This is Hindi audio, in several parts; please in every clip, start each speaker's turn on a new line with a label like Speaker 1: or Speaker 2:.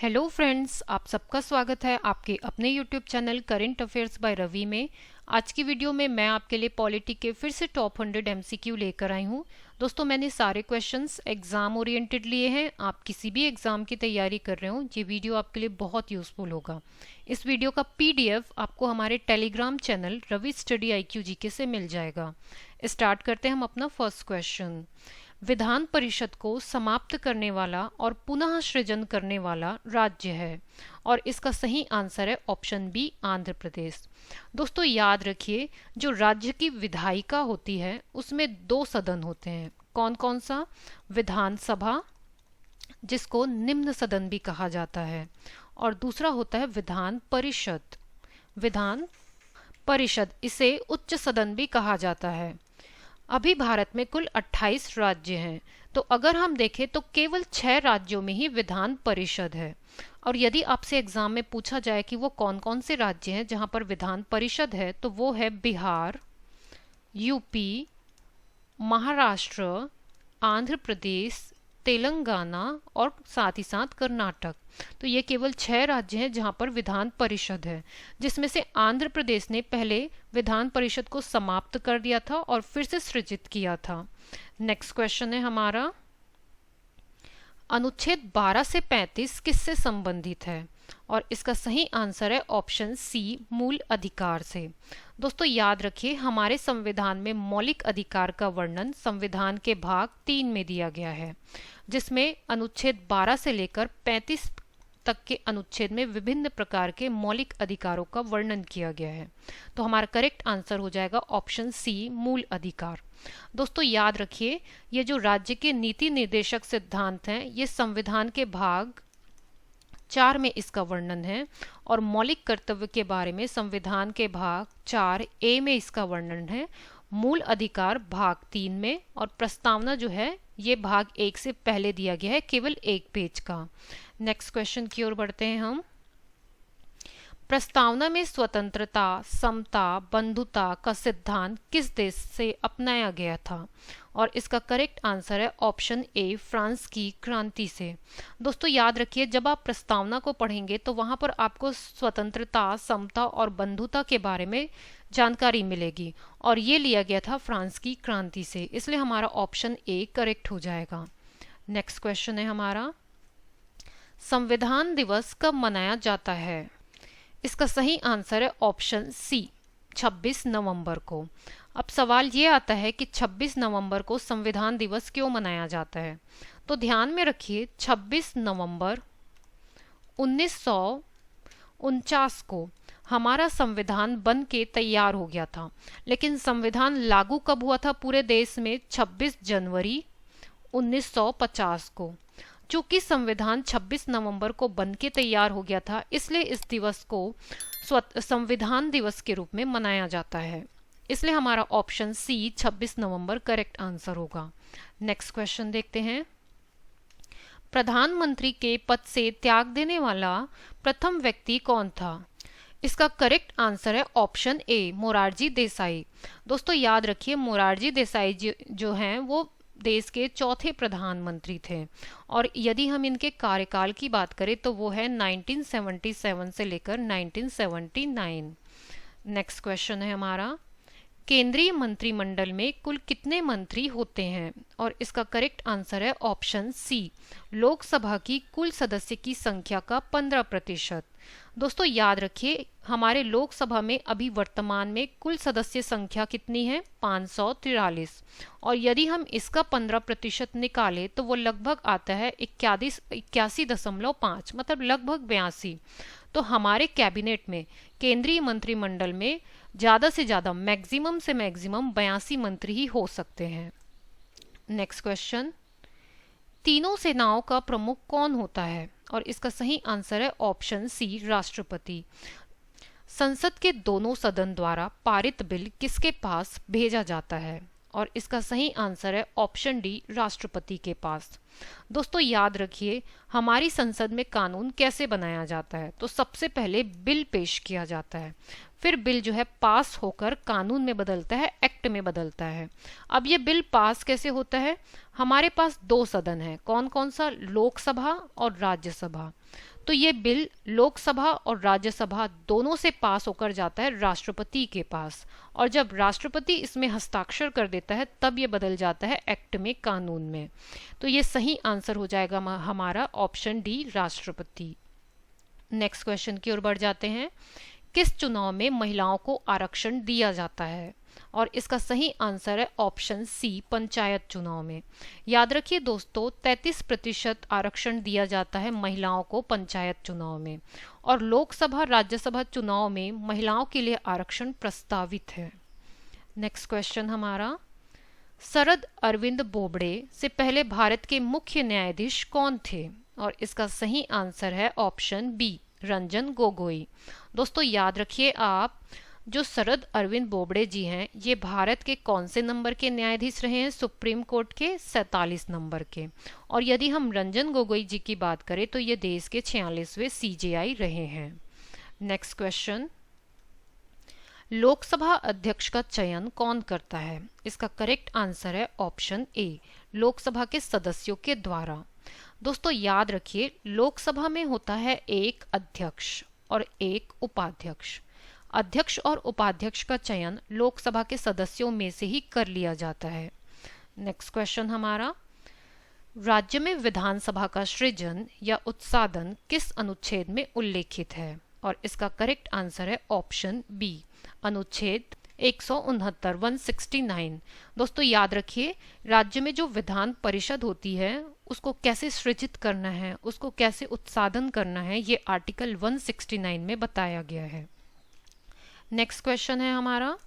Speaker 1: हेलो फ्रेंड्स, आप सबका स्वागत है आपके अपने YouTube channel current affairs by Ravi में। आज की वीडियो में मैं आपके लिए पॉलिटी के फिर से टॉप 100 एमसीक्यू लेकर आई हूँ। दोस्तों, मैंने सारे क्वेश्चंस एग्जाम ओरिएंटेड लिए हैं। आप किसी भी एग्जाम की तैयारी कर रहे हो, ये वीडियो आपके लिए बहुत यूजफुल होगा। इस वीडियो का पीडीएफ आपको हमारे Telegram channel Ravi study IQ GK से मिल जाएगा। स्टार्ट करते हैं हम अपना फर्स्ट क्वेश्चन। विधान परिषद को समाप्त करने वाला और पुनः सृजन करने वाला राज्य है, और इसका सही आंसर है ऑप्शन बी, आंध्र प्रदेश। दोस्तों, याद रखिए, जो राज्य की विधायिका होती है उसमें दो सदन होते हैं। कौन कौन सा? विधानसभा, जिसको निम्न सदन भी कहा जाता है, और दूसरा होता है विधान परिषद। विधान परिषद, इसे उच्च सदन भी कहा जाता है। अभी भारत में कुल 28 राज्य हैं, तो अगर हम देखें तो केवल 6 राज्यों में ही विधान परिषद है। और यदि आपसे एग्जाम में पूछा जाए कि वो कौन कौन से राज्य हैं जहां पर विधान परिषद है, तो वो है बिहार, यूपी, महाराष्ट्र, आंध्र प्रदेश, तेलंगाना और साथ ही साथ कर्नाटक। तो ये केवल 6 राज्य हैं जहां पर विधान परिषद है, जिसमें से आंध्र प्रदेश ने पहले विधान परिषद को समाप्त कर दिया था और फिर से सृजित किया था। नेक्स्ट क्वेश्चन है हमारा, अनुच्छेद 12 से 35 किससे संबंधित है? और इसका सही आंसर है ऑप्शन सी, मूल अधिकार से। दोस्तों, याद रखिए, हमारे संविधान में मौलिक अधिकार का वर्णन संविधान के भाग 3 में दिया गया है, जिसमें अनुच्छेद 12 से लेकर 35 तक के अनुच्छेद में विभिन्न प्रकार के मौलिक अधिकारों का वर्णन किया गया है। तो हमारा करेक्ट आंसर हो जाएगा ऑप्शन सी, मूल अधिकार। दोस्तों, याद रखिए, ये जो राज्य के नीति निर्देशक सिद्धांत हैं, ये संविधान के भाग 4 में इसका वर्णन है, और मौलिक कर्तव्य के बारे में संविधान के भाग 4A में इसका वर्णन है, मूल अधिकार भाग 3 में, और प्रस्तावना जो है ये भाग 1 से पहले दिया गया है, केवल 1 पेज का। नेक्स्ट क्वेश्चन की ओर बढ़ते हैं हम। प्रस्तावना में स्वतंत्रता, समता, बंधुता का सिद्धांत किस देश से अपनाया गया था? और इसका करेक्ट आंसर है ऑप्शन ए, फ्रांस की क्रांति से। दोस्तों, याद रखिए, जब आप प्रस्तावना को पढ़ेंगे तो वहां पर आपको स्वतंत्रता, समता और बंधुता के बारे में जानकारी मिलेगी, और ये लिया गया था फ्रांस की क्रांति से, इसलिए हमारा ऑप्शन ए करेक्ट हो जाएगा। नेक्स्ट क्वेश्चन है हमारा, संविधान दिवस कब मनाया जाता है? इसका सही आंसर है ऑप्शन सी, 26 नवंबर को। अब सवाल ये आता है कि 26 नवंबर को संविधान दिवस क्यों मनाया जाता है? तो ध्यान में रखिए, 26 नवंबर 1949 को हमारा संविधान बन के तैयार हो गया था, लेकिन संविधान लागू कब हुआ था पूरे देश में? 26 जनवरी 1950 को। चूंकि संविधान 26 नवंबर को बन के तैयार हो गया था, इसलिए इस दिवस को संविधान दिवस के रूप में मनाया जाता है, इसलिए हमारा ऑप्शन सी, 26 नवंबर करेक्ट आंसर होगा। नेक्स्ट क्वेश्चन देखते हैं। प्रधानमंत्री के पद से त्याग देने वाला प्रथम व्यक्ति कौन था? इसका करेक्ट आंसर है ऑप्शन ए, मोरारजी देसाई। दोस्तों, याद रखिए, मोरारजी देसाई जो हैं वो देश के चौथे प्रधानमंत्री थे, और यदि हम इनके कार्यकाल की बात करें तो वो है 1977 से लेकर 1979। नेक्स्ट क्वेश्चन है हमारा, केंद्रीय मंत्रिमंडल में कुल कितने मंत्री होते हैं? और इसका करेक्ट आंसर है ऑप्शन सी, लोकसभा की कुल सदस्य की संख्या का 15%। दोस्तों, याद रखिए, हमारे लोकसभा में अभी वर्तमान में कुल सदस्य संख्या कितनी है? 543, और यदि हम इसका 15% निकालें तो वो लगभग आता है 81.5, मतलब लगभग 82। तो हमारे कैबिनेट में, केंद्रीय मंत्रिमंडल में ज्यादा से ज्यादा, मैक्सिमम से मैक्सिमम 82 मंत्री ही हो सकते हैं। नेक्स्ट क्वेश्चन, तीनों सेनाओं का प्रमुख कौन होता है? और इसका सही आंसर है ऑप्शन सी, राष्ट्रपति। संसद के दोनों सदन द्वारा पारित बिल किसके पास भेजा जाता है? और इसका सही आंसर है ऑप्शन डी, राष्ट्रपति के पास। दोस्तों, याद रखिए, हमारी संसद में कानून कैसे बनाया जाता है? तो सबसे पहले बिल पेश किया जाता है, फिर बिल जो है पास होकर कानून में बदलता है, एक्ट में बदलता है। अब ये बिल पास कैसे होता है? हमारे पास दो सदन है, कौन कौन सा? लोकसभा और राज्यसभा। तो ये बिल लोकसभा और राज्यसभा दोनों से पास होकर जाता है राष्ट्रपति के पास, और जब राष्ट्रपति इसमें हस्ताक्षर कर देता है तब ये बदल जाता है एक्ट में, कानून में। तो ये सही आंसर हो जाएगा हमारा ऑप्शन डी, राष्ट्रपति। नेक्स्ट क्वेश्चन की ओर बढ़ जाते हैं। किस चुनाव में महिलाओं को आरक्षण दिया जाता है? और इसका सही आंसर है ऑप्शन सी, पंचायत चुनाव में। याद रखिए दोस्तों, 33% आरक्षण दिया जाता है महिलाओं को पंचायत चुनाव में, और लोकसभा राज्यसभा चुनाव में महिलाओं के लिए आरक्षण प्रस्तावित है। नेक्स्ट क्वेश्चन हमारा, शरद अरविंद बोबड़े से पहले भारत के मुख्य न्यायाधीश कौन थे? और इसका सही आंसर है ऑप्शन बी, रंजन गोगोई। दोस्तों याद रखिए आप, जो शरद अरविंद बोबड़े जी हैं ये भारत के कौन से नंबर के न्यायाधीश रहे हैं? सुप्रीम कोर्ट के 47 नंबर के। और यदि हम रंजन गोगोई जी की बात करें तो ये देश के 46वें सीजेआई रहे हैं। नेक्स्ट क्वेश्चन, लोकसभा अध्यक्ष का चयन कौन करता है? इसका करेक्ट आंसर है ऑप्शन ए, लोकसभा के सदस्यों के द्वारा। दोस्तों याद रखिए, लोकसभा में होता है एक अध्यक्ष और एक उपाध्यक्ष। अध्यक्ष और उपाध्यक्ष का चयन लोकसभा के सदस्यों में से ही कर लिया जाता है। नेक्स्ट क्वेश्चन हमारा, राज्य में विधानसभा का सृजन या उत्साधन किस अनुच्छेद में उल्लेखित है? और इसका करेक्ट आंसर है ऑप्शन बी, अनुच्छेद 169। दोस्तों याद रखिए, राज्य में जो विधान परिषद होती है उसको कैसे सृजित करना है, उसको कैसे उत्साधन करना है, ये आर्टिकल 169 में बताया गया है। नेक्स्ट क्वेश्चन है हमारा,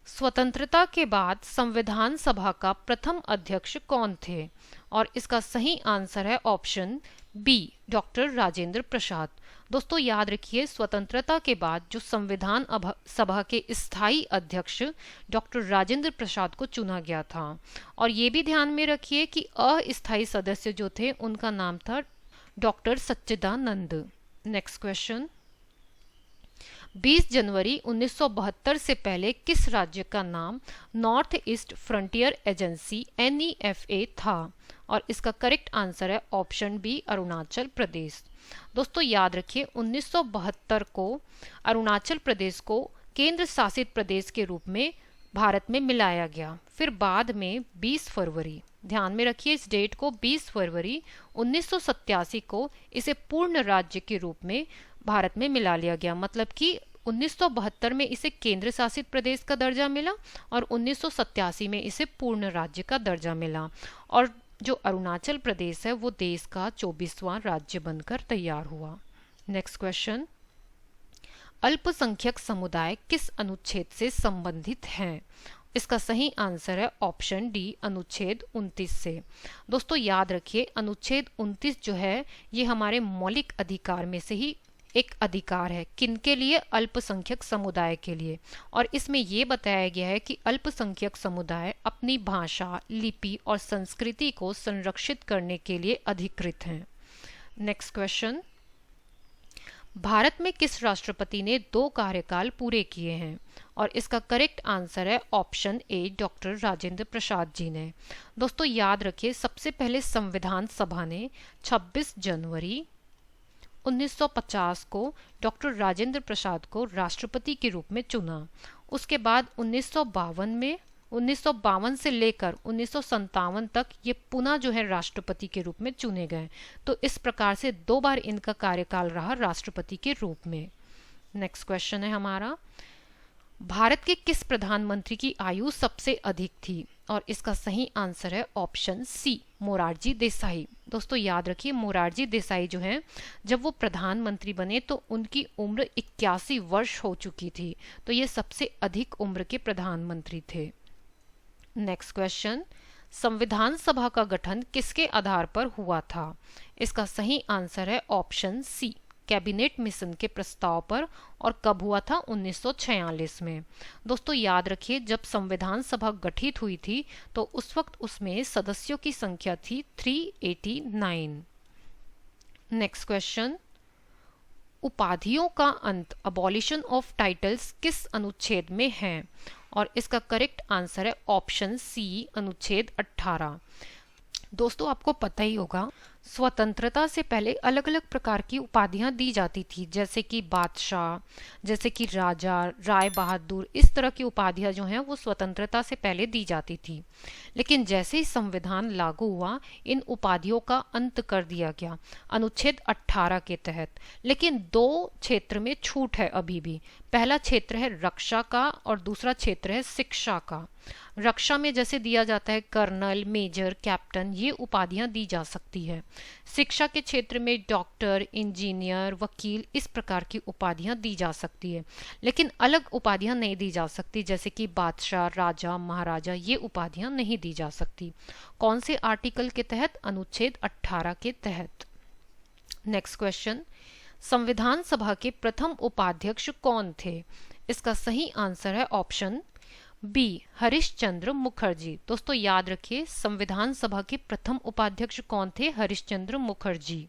Speaker 1: स्वतंत्रता के बाद संविधान सभा का प्रथम अध्यक्ष कौन थे? और इसका सही आंसर है option B, doctor Rajendra Prasad. दोस्तों याद रखिए, स्वतंत्रता के बाद जो संविधान सभा के स्थायी अध्यक्ष डॉक्टर राजेंद्र प्रसाद को चुना गया था। और ये भी ध्यान में रखिए कि अस्थायी सदस्य जो थे उनका नाम था डॉक्टर सच्चिदानंद। नेक्स्ट क्वेश्चन, 20 जनवरी 1972 से पहले किस राज्य का नाम north east frontier agency NEFA था? और इसका करेक्ट आंसर है ऑप्शन बी, अरुणाचल प्रदेश। दोस्तों याद रखिए, 1972 को अरुणाचल प्रदेश को केंद्र शासित प्रदेश के रूप में भारत में मिलाया गया। फिर बाद में 20 फरवरी, ध्यान में रखिए इस डेट को, 20 फरवरी 1987 को इसे पूर्ण राज्य के रूप में भारत में मिला लिया गया। मतलब कि 1972 में इसे केंद्र शासित प्रदेश का दर्जा मिला और 1987 में इसे पूर्ण राज्य का दर्जा मिला। और जो अरुणाचल प्रदेश है वो देश का 24वां राज्य बनकर तैयार हुआ। नेक्स्ट क्वेश्चन, अल्पसंख्यक समुदाय किस अनुच्छेद से संबंधित हैं? इसका सही आंसर है ऑप्शन डी, अनुच्छेद 29 से। दोस्तों याद रखिए, अनुच्छेद 29 जो है ये हमारे मौलिक अधिकार में से ही एक अधिकार है। किनके लिए? अल्पसंख्यक समुदाय के लिए। और इसमें यह बताया गया है कि अल्पसंख्यक समुदाय अपनी भाषा, लिपि और संस्कृति को संरक्षित करने के लिए अधिकृत हैं। नेक्स्ट क्वेश्चन, भारत में किस राष्ट्रपति ने 2 कार्यकाल पूरे किए हैं? और इसका करेक्ट आंसर है option A, doctor Rajendra Prasad ji ने। दोस्तों याद रखिए, सबसे पहले संविधान सभा ने 26 जनवरी 1950 को डॉक्टर राजेंद्र प्रसाद को राष्ट्रपति के रूप में चुना। उसके बाद 1952 से लेकर 1957 तक ये पुनः जो है राष्ट्रपति के रूप में चुने गए। तो इस प्रकार से 2 बार इनका कार्यकाल रहा राष्ट्रपति के रूप में। नेक्स्ट क्वेश्चन है हमारा, भारत के किस प्रधानमंत्री की आयु सबसे अधिक थी? और इसका सही आंसर है ऑप्शन सी, मोरारजी देसाई। दोस्तों याद रखिए, मोरारजी देसाई जो हैं जब वो प्रधानमंत्री बने तो उनकी उम्र 81 वर्ष हो चुकी थी। तो ये सबसे अधिक उम्र के प्रधानमंत्री थे। नेक्स्ट क्वेश्चन, संविधान सभा का गठन किसके आधार पर हुआ था? इसका सही आंसर है ऑप्शन सी, कैबिनेट मिशन के प्रस्ताव पर। और कब हुआ था? 1946 में। दोस्तों याद रखिए, जब संविधान सभा गठित हुई थी तो उस वक्त उसमें सदस्यों की संख्या थी 389। नेक्स्ट क्वेश्चन, उपाधियों का अंत, अबॉलिशन ऑफ टाइटल्स किस अनुच्छेद में है? और इसका करेक्ट आंसर है ऑप्शन सी, अनुच्छेद 18। दोस्तों आपको पता ही होगा, स्वतंत्रता से पहले अलग अलग प्रकार की उपाधियां दी जाती थी, जैसे कि बादशाह, जैसे कि राजा, राय बहादुर, इस तरह की उपाधियां जो हैं वो स्वतंत्रता से पहले दी जाती थी। लेकिन जैसे ही संविधान लागू हुआ, इन उपाधियों का अंत कर दिया गया अनुच्छेद 18 के तहत। लेकिन दो क्षेत्र में छूट है अभी भी। पहला क्षेत्र है रक्षा का और दूसरा क्षेत्र है शिक्षा का। रक्षा में जैसे दिया जाता है कर्नल, मेजर, कैप्टन, ये उपाधियां दी जा सकती है। शिक्षा के क्षेत्र में डॉक्टर, इंजीनियर, वकील, इस प्रकार की उपाधियां दी जा सकती है। लेकिन अलग उपाधियां नहीं दी जा सकती, जैसे कि बादशाह, राजा, महाराजा, ये उपाधियां नहीं दी जा सकती। कौन से आर्टिकल के तहत? अनुच्छेद 18 के तहत। नेक्स्ट क्वेश्चन, संविधान सभा के प्रथम उपाध्यक्ष कौन थे? इसका सही आंसर है ऑप्शन बी, हरिश्चंद्र मुखर्जी। दोस्तों याद रखिए, संविधान सभा के प्रथम उपाध्यक्ष कौन थे? हरिश्चंद्र मुखर्जी।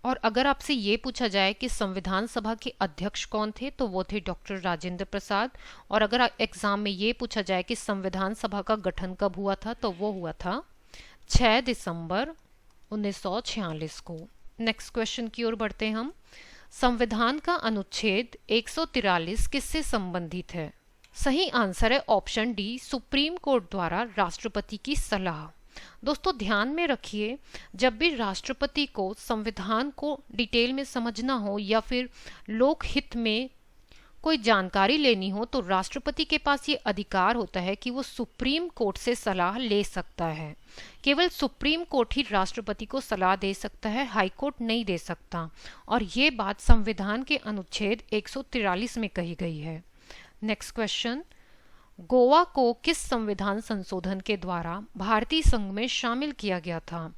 Speaker 1: और अगर आपसे ये पूछा जाए कि संविधान सभा के अध्यक्ष कौन थे, तो वो थे डॉक्टर राजेंद्र प्रसाद। और अगर एग्जाम में ये पूछा जाए कि संविधान सभा का गठन कब हुआ था, तो वो हुआ था 6 दिसंबर 1946 को। नेक्स्ट क्वेश्चन की ओर बढ़ते हैं हम। संविधान का अनुच्छेद 143 किससे संबंधित है? सही आंसर है ऑप्शन डी, सुप्रीम कोर्ट द्वारा राष्ट्रपति की सलाह। दोस्तों ध्यान में रखिए, जब भी राष्ट्रपति को संविधान को डिटेल में समझना हो या फिर लोक हित में कोई जानकारी लेनी हो, तो राष्ट्रपति के पास ये अधिकार होता है कि वो सुप्रीम कोर्ट से सलाह ले सकता है। केवल सुप्रीम कोर्ट ही राष्ट्रपति को सलाह दे सकता है, हाई कोर्ट नहीं दे सकता। और ये बात संविधान के अनुच्छेद 143 में कही गई है। नेक्स्ट क्वेश्चन, गोवा को किस संविधान संशोधन के द्वारा भारतीय संघ में शामिल किया गया था?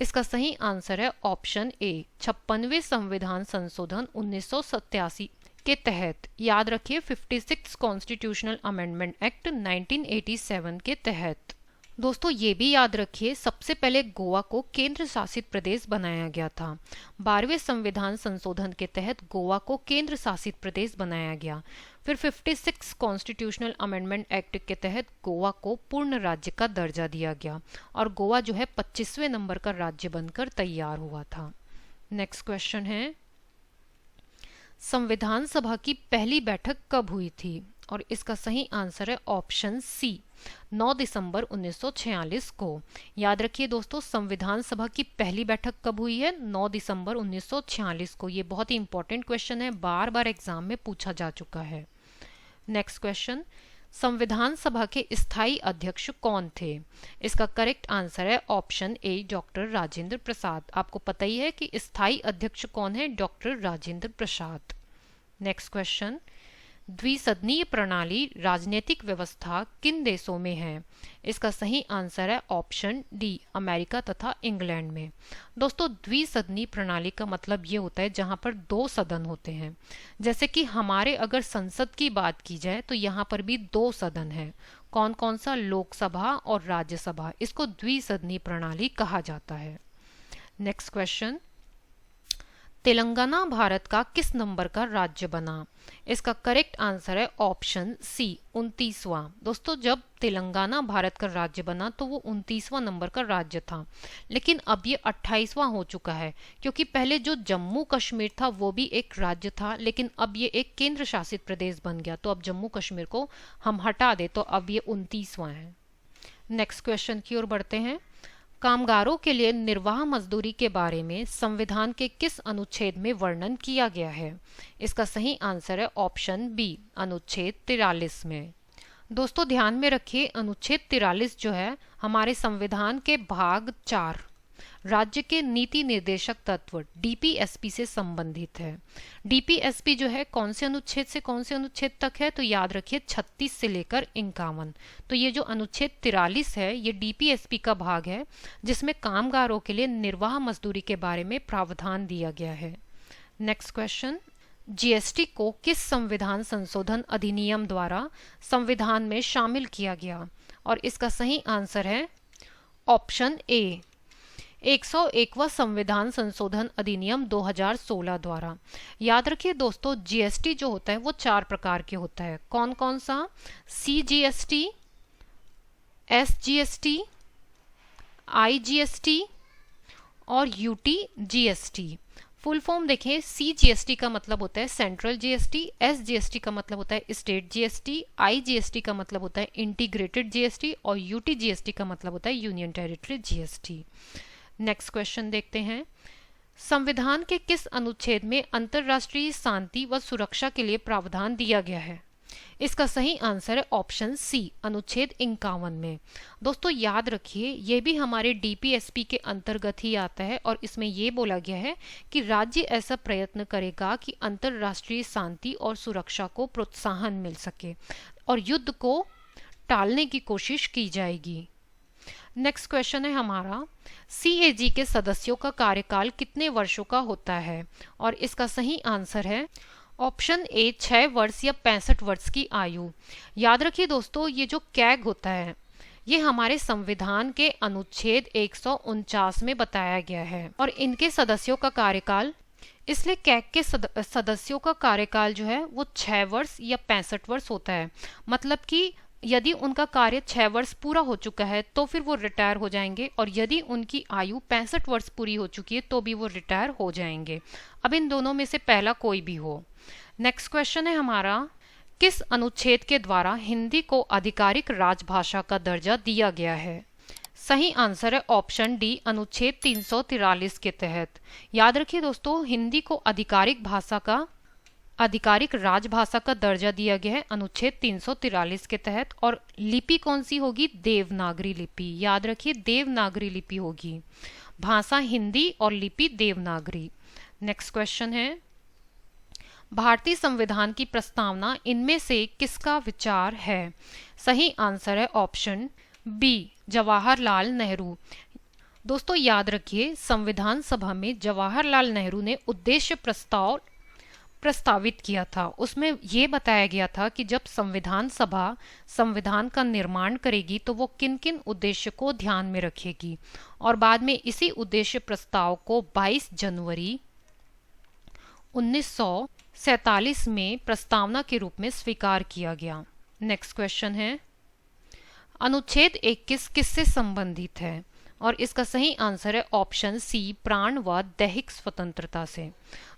Speaker 1: इसका सही आंसर है ऑप्शन ए, 56वें संविधान संशोधन 1987 के तहत। याद रखिए, 56 कॉन्स्टिट्यूशनल अमेंडमेंट एक्ट 1987 के तहत। दोस्तों ये भी याद रखिए, सबसे पहले गोवा को केंद्र शासित प्रदेश बनाया गया था। 12वें संविधान संशोधन के तहत गोवा को केंद्र शासित प्रदेश बनाया गया। फिर 56 कॉन्स्टिट्यूशनल अमेंडमेंट एक्ट के तहत गोवा को पूर्ण राज्य का दर्जा दिया गया और गोवा जो है 25वें नंबर का राज्य बनकर तैयार हुआ था। नेक्स्ट क्वेश्चन है, संविधान सभा की पहली बैठक कब हुई थी? और इसका सही आंसर है ऑप्शन सी, 9 दिसंबर 1946 को। याद रखिए दोस्तों, संविधान सभा की पहली बैठक कब हुई है? 9 दिसंबर 1946 को। ये बहुत ही इंपॉर्टेंट क्वेश्चन है, बार बार एग्जाम में पूछा जा चुका है। नेक्स्ट क्वेश्चन, संविधान सभा के स्थायी अध्यक्ष कौन थे? इसका करेक्ट आंसर है option A, doctor Rajendra Prasad. आपको पता ही है कि स्थायी अध्यक्ष कौन है? Doctor Rajendra Prasad. Next question, द्विसदनीय प्रणाली राजनीतिक व्यवस्था किन देशों में है? इसका सही आंसर है ऑप्शन डी, अमेरिका तथा इंग्लैंड में। दोस्तों द्विसदनीय प्रणाली का मतलब ये होता है जहां पर 2 सदन होते हैं। जैसे कि हमारे अगर संसद की बात की जाए तो यहाँ पर भी 2 सदन है। कौन कौन सा? लोकसभा और राज्यसभा। इसको द्विसदनीय प्रणाली कहा जाता है। नेक्स्ट क्वेश्चन, तेलंगाना भारत का किस नंबर का राज्य बना? इसका करेक्ट आंसर है ऑप्शन सी, 29वां। दोस्तों जब तेलंगाना भारत का राज्य बना तो वो 29वां नंबर का राज्य था, लेकिन अब ये 28वां हो चुका है, क्योंकि पहले जो जम्मू कश्मीर था वो भी एक राज्य था, लेकिन अब ये एक केंद्र शासित प्रदेश बन गया। तो अब जम्मू कश्मीर को हम हटा दे तो अब ये 29वां है। नेक्स्ट क्वेश्चन की ओर बढ़ते हैं। कामगारों के लिए निर्वाह मजदूरी के बारे में संविधान के किस अनुच्छेद में वर्णन किया गया है? इसका सही आंसर है ऑप्शन बी, अनुच्छेद 43 में। दोस्तों ध्यान में रखिए, अनुच्छेद 43 जो है हमारे संविधान के भाग 4 राज्य के नीति निर्देशक तत्व डीपीएसपी से संबंधित है। डीपीएसपी जो है कौन से अनुच्छेद से कौन से अनुच्छेद तक है? तो याद रखिए 36 से लेकर 51। तो ये जो अनुच्छेद 43 है ये डीपीएसपी का भाग है, जिसमें कामगारों के लिए निर्वाह मजदूरी के बारे में प्रावधान दिया गया है। नेक्स्ट क्वेश्चन, जीएसटी को किस संविधान संशोधन अधिनियम द्वारा संविधान में शामिल किया गया? और इसका सही आंसर है ऑप्शन ए, 101वां संविधान संशोधन अधिनियम 2016 द्वारा। याद रखिए दोस्तों, जीएसटी जो होता है वो 4 प्रकार के होता है। कौन कौन सा? सीजीएसटी, एसजीएसटी, आईजीएसटी और यूटी जीएसटी। फुल फॉर्म देखें, सी जीएसटी का मतलब होता है सेंट्रल जीएसटी, एस जीएसटी का मतलब होता है स्टेट जीएसटी, आई जीएसटी का मतलब होता है इंटीग्रेटेड जीएसटी और यूटी जीएसटी का मतलब होता है union territory GST. Next question देखते हैं। संविधान के किस अनुच्छेद में अंतरराष्ट्रीय शांति व सुरक्षा के लिए प्रावधान दिया गया है? इसका सही आंसर है ऑप्शन सी, अनुच्छेद 51 में। दोस्तों याद रखिए, ये भी हमारे डीपीएसपी के अंतर्गत ही आता है और इसमें ये बोला गया है कि राज्य ऐसा प्रयत्न करेगा कि अंतरराष्ट्रीय शांति और सुरक्षा को प्रोत्साहन मिल सके और युद्ध को टालने की कोशिश की जाएगी। नेक्स्ट क्वेश्चन है हमारा, सीएजी के सदस्यों का कार्यकाल कितने वर्षों का होता है? और इसका सही आंसर है ऑप्शन ए, 6 वर्ष या 65 वर्ष की आयु। याद रखिए दोस्तों, ये जो कैग होता है ये हमारे संविधान के अनुच्छेद 149 में बताया गया है और इनके सदस्यों का कार्यकाल, इसलिए कैग के सदस्यों का कार्यकाल जो है वो 6 वर्ष या 65 वर्ष होता है। मतलब कि यदि उनका कार्य 6 वर्ष पूरा हो चुका है तो फिर वो रिटायर हो जाएंगे और यदि उनकी आयु 65 वर्ष पूरी हो चुकी है तो भी वो रिटायर हो जाएंगे। अब इन दोनों में से पहला कोई भी हो। नेक्स्ट क्वेश्चन है हमारा, किस अनुच्छेद के द्वारा हिंदी को आधिकारिक राजभाषा का दर्जा दिया गया है? सही आंसर है ऑप्शन डी, अनुच्छेद 343 के तहत। याद रखिए दोस्तों, हिंदी को आधिकारिक राजभाषा का दर्जा दिया गया है अनुच्छेद 343 के तहत। और लिपि कौन सी होगी? देवनागरी लिपि। याद रखिए, देवनागरी लिपि होगी। भाषा हिंदी और लिपि देवनागरी। नेक्स्ट क्वेश्चन है, भारतीय संविधान की प्रस्तावना इनमें से किसका विचार है? सही आंसर है ऑप्शन बी, जवाहरलाल नेहरू। दोस्तों याद रखिए, संविधान सभा में जवाहरलाल नेहरू ने उद्देश्य प्रस्तावित किया था। उसमें यह बताया गया था कि जब संविधान सभा संविधान का निर्माण करेगी तो वो किन किन उद्देश्य को ध्यान में रखेगी और बाद में इसी उद्देश्य प्रस्ताव को 22 जनवरी 1947 में प्रस्तावना के रूप में स्वीकार किया गया। नेक्स्ट क्वेश्चन है, अनुच्छेद 21 किससे संबंधित है? और इसका सही आंसर है ऑप्शन सी, प्राण व दैहिक स्वतंत्रता से।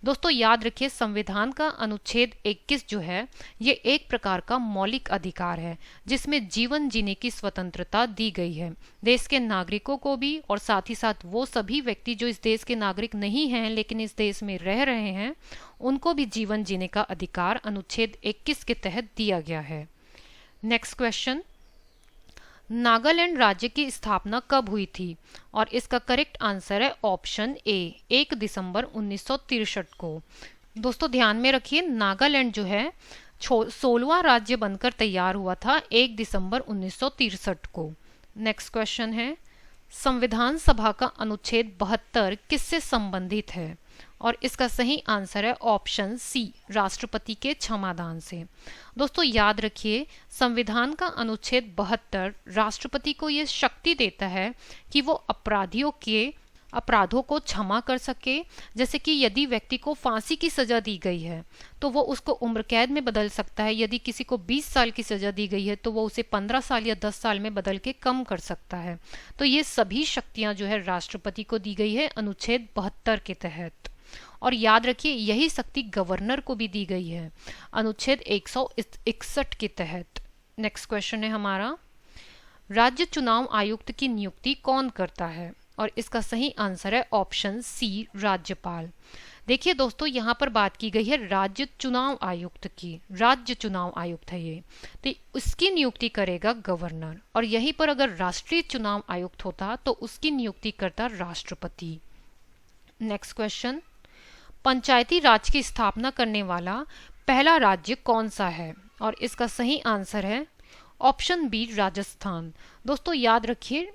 Speaker 1: दोस्तों याद रखिए, संविधान का अनुच्छेद 21 जो है ये एक प्रकार का मौलिक अधिकार है जिसमें जीवन जीने की स्वतंत्रता दी गई है देश के नागरिकों को भी, और साथ ही साथ वो सभी व्यक्ति जो इस देश के नागरिक नहीं हैं लेकिन इस देश में रह रहे हैं उनको भी जीवन जीने का अधिकार अनुच्छेद 21 के तहत दिया गया है। नेक्स्ट क्वेश्चन, नागालैंड राज्य की स्थापना कब हुई थी? और इसका करेक्ट आंसर है ऑप्शन ए, 1 दिसंबर 1963 को। दोस्तों ध्यान में रखिए, नागालैंड जो है 16वां राज्य बनकर तैयार हुआ था 1 दिसंबर 1963 को। नेक्स्ट क्वेश्चन है, संविधान सभा का अनुच्छेद 72 किससे संबंधित है? और इसका सही आंसर है ऑप्शन सी, राष्ट्रपति के क्षमादान से। दोस्तों याद रखिए, संविधान का अनुच्छेद 72 राष्ट्रपति को ये शक्ति देता है कि वो अपराधों को क्षमा कर सके। जैसे कि यदि व्यक्ति को फांसी की सजा दी गई है तो वो उसको उम्र कैद में बदल सकता है। यदि किसी को 20 साल की सजा दी गई है तो वो उसे 15 साल या 10 साल में बदल के कम कर सकता है। तो ये सभी शक्तियां जो है राष्ट्रपति को दी गई है अनुच्छेद 72 के तहत। और याद रखिए, यही शक्ति गवर्नर को भी दी गई है अनुच्छेद 161 के तहत। नेक्स्ट क्वेश्चन है हमारा, राज्य चुनाव आयुक्त की नियुक्ति कौन करता है? और इसका सही आंसर है ऑप्शन सी, राज्यपाल। देखिए दोस्तों, यहाँ पर बात की गई है राज्य चुनाव आयुक्त की। राज्य चुनाव आयुक्त है ये, तो उसकी नियुक्ति करेगा गवर्नर। और यहीं पर अगर राष्ट्रीय चुनाव आयुक्त होता तो उसकी नियुक्ति करता राष्ट्रपति। नेक्स्ट क्वेश्चन, पंचायती राज की स्थापना करने वाला पहला राज्य कौन सा है? और इसका सही आंसर है ऑप्शन बी, राजस्थान। दोस्तों याद रखिए,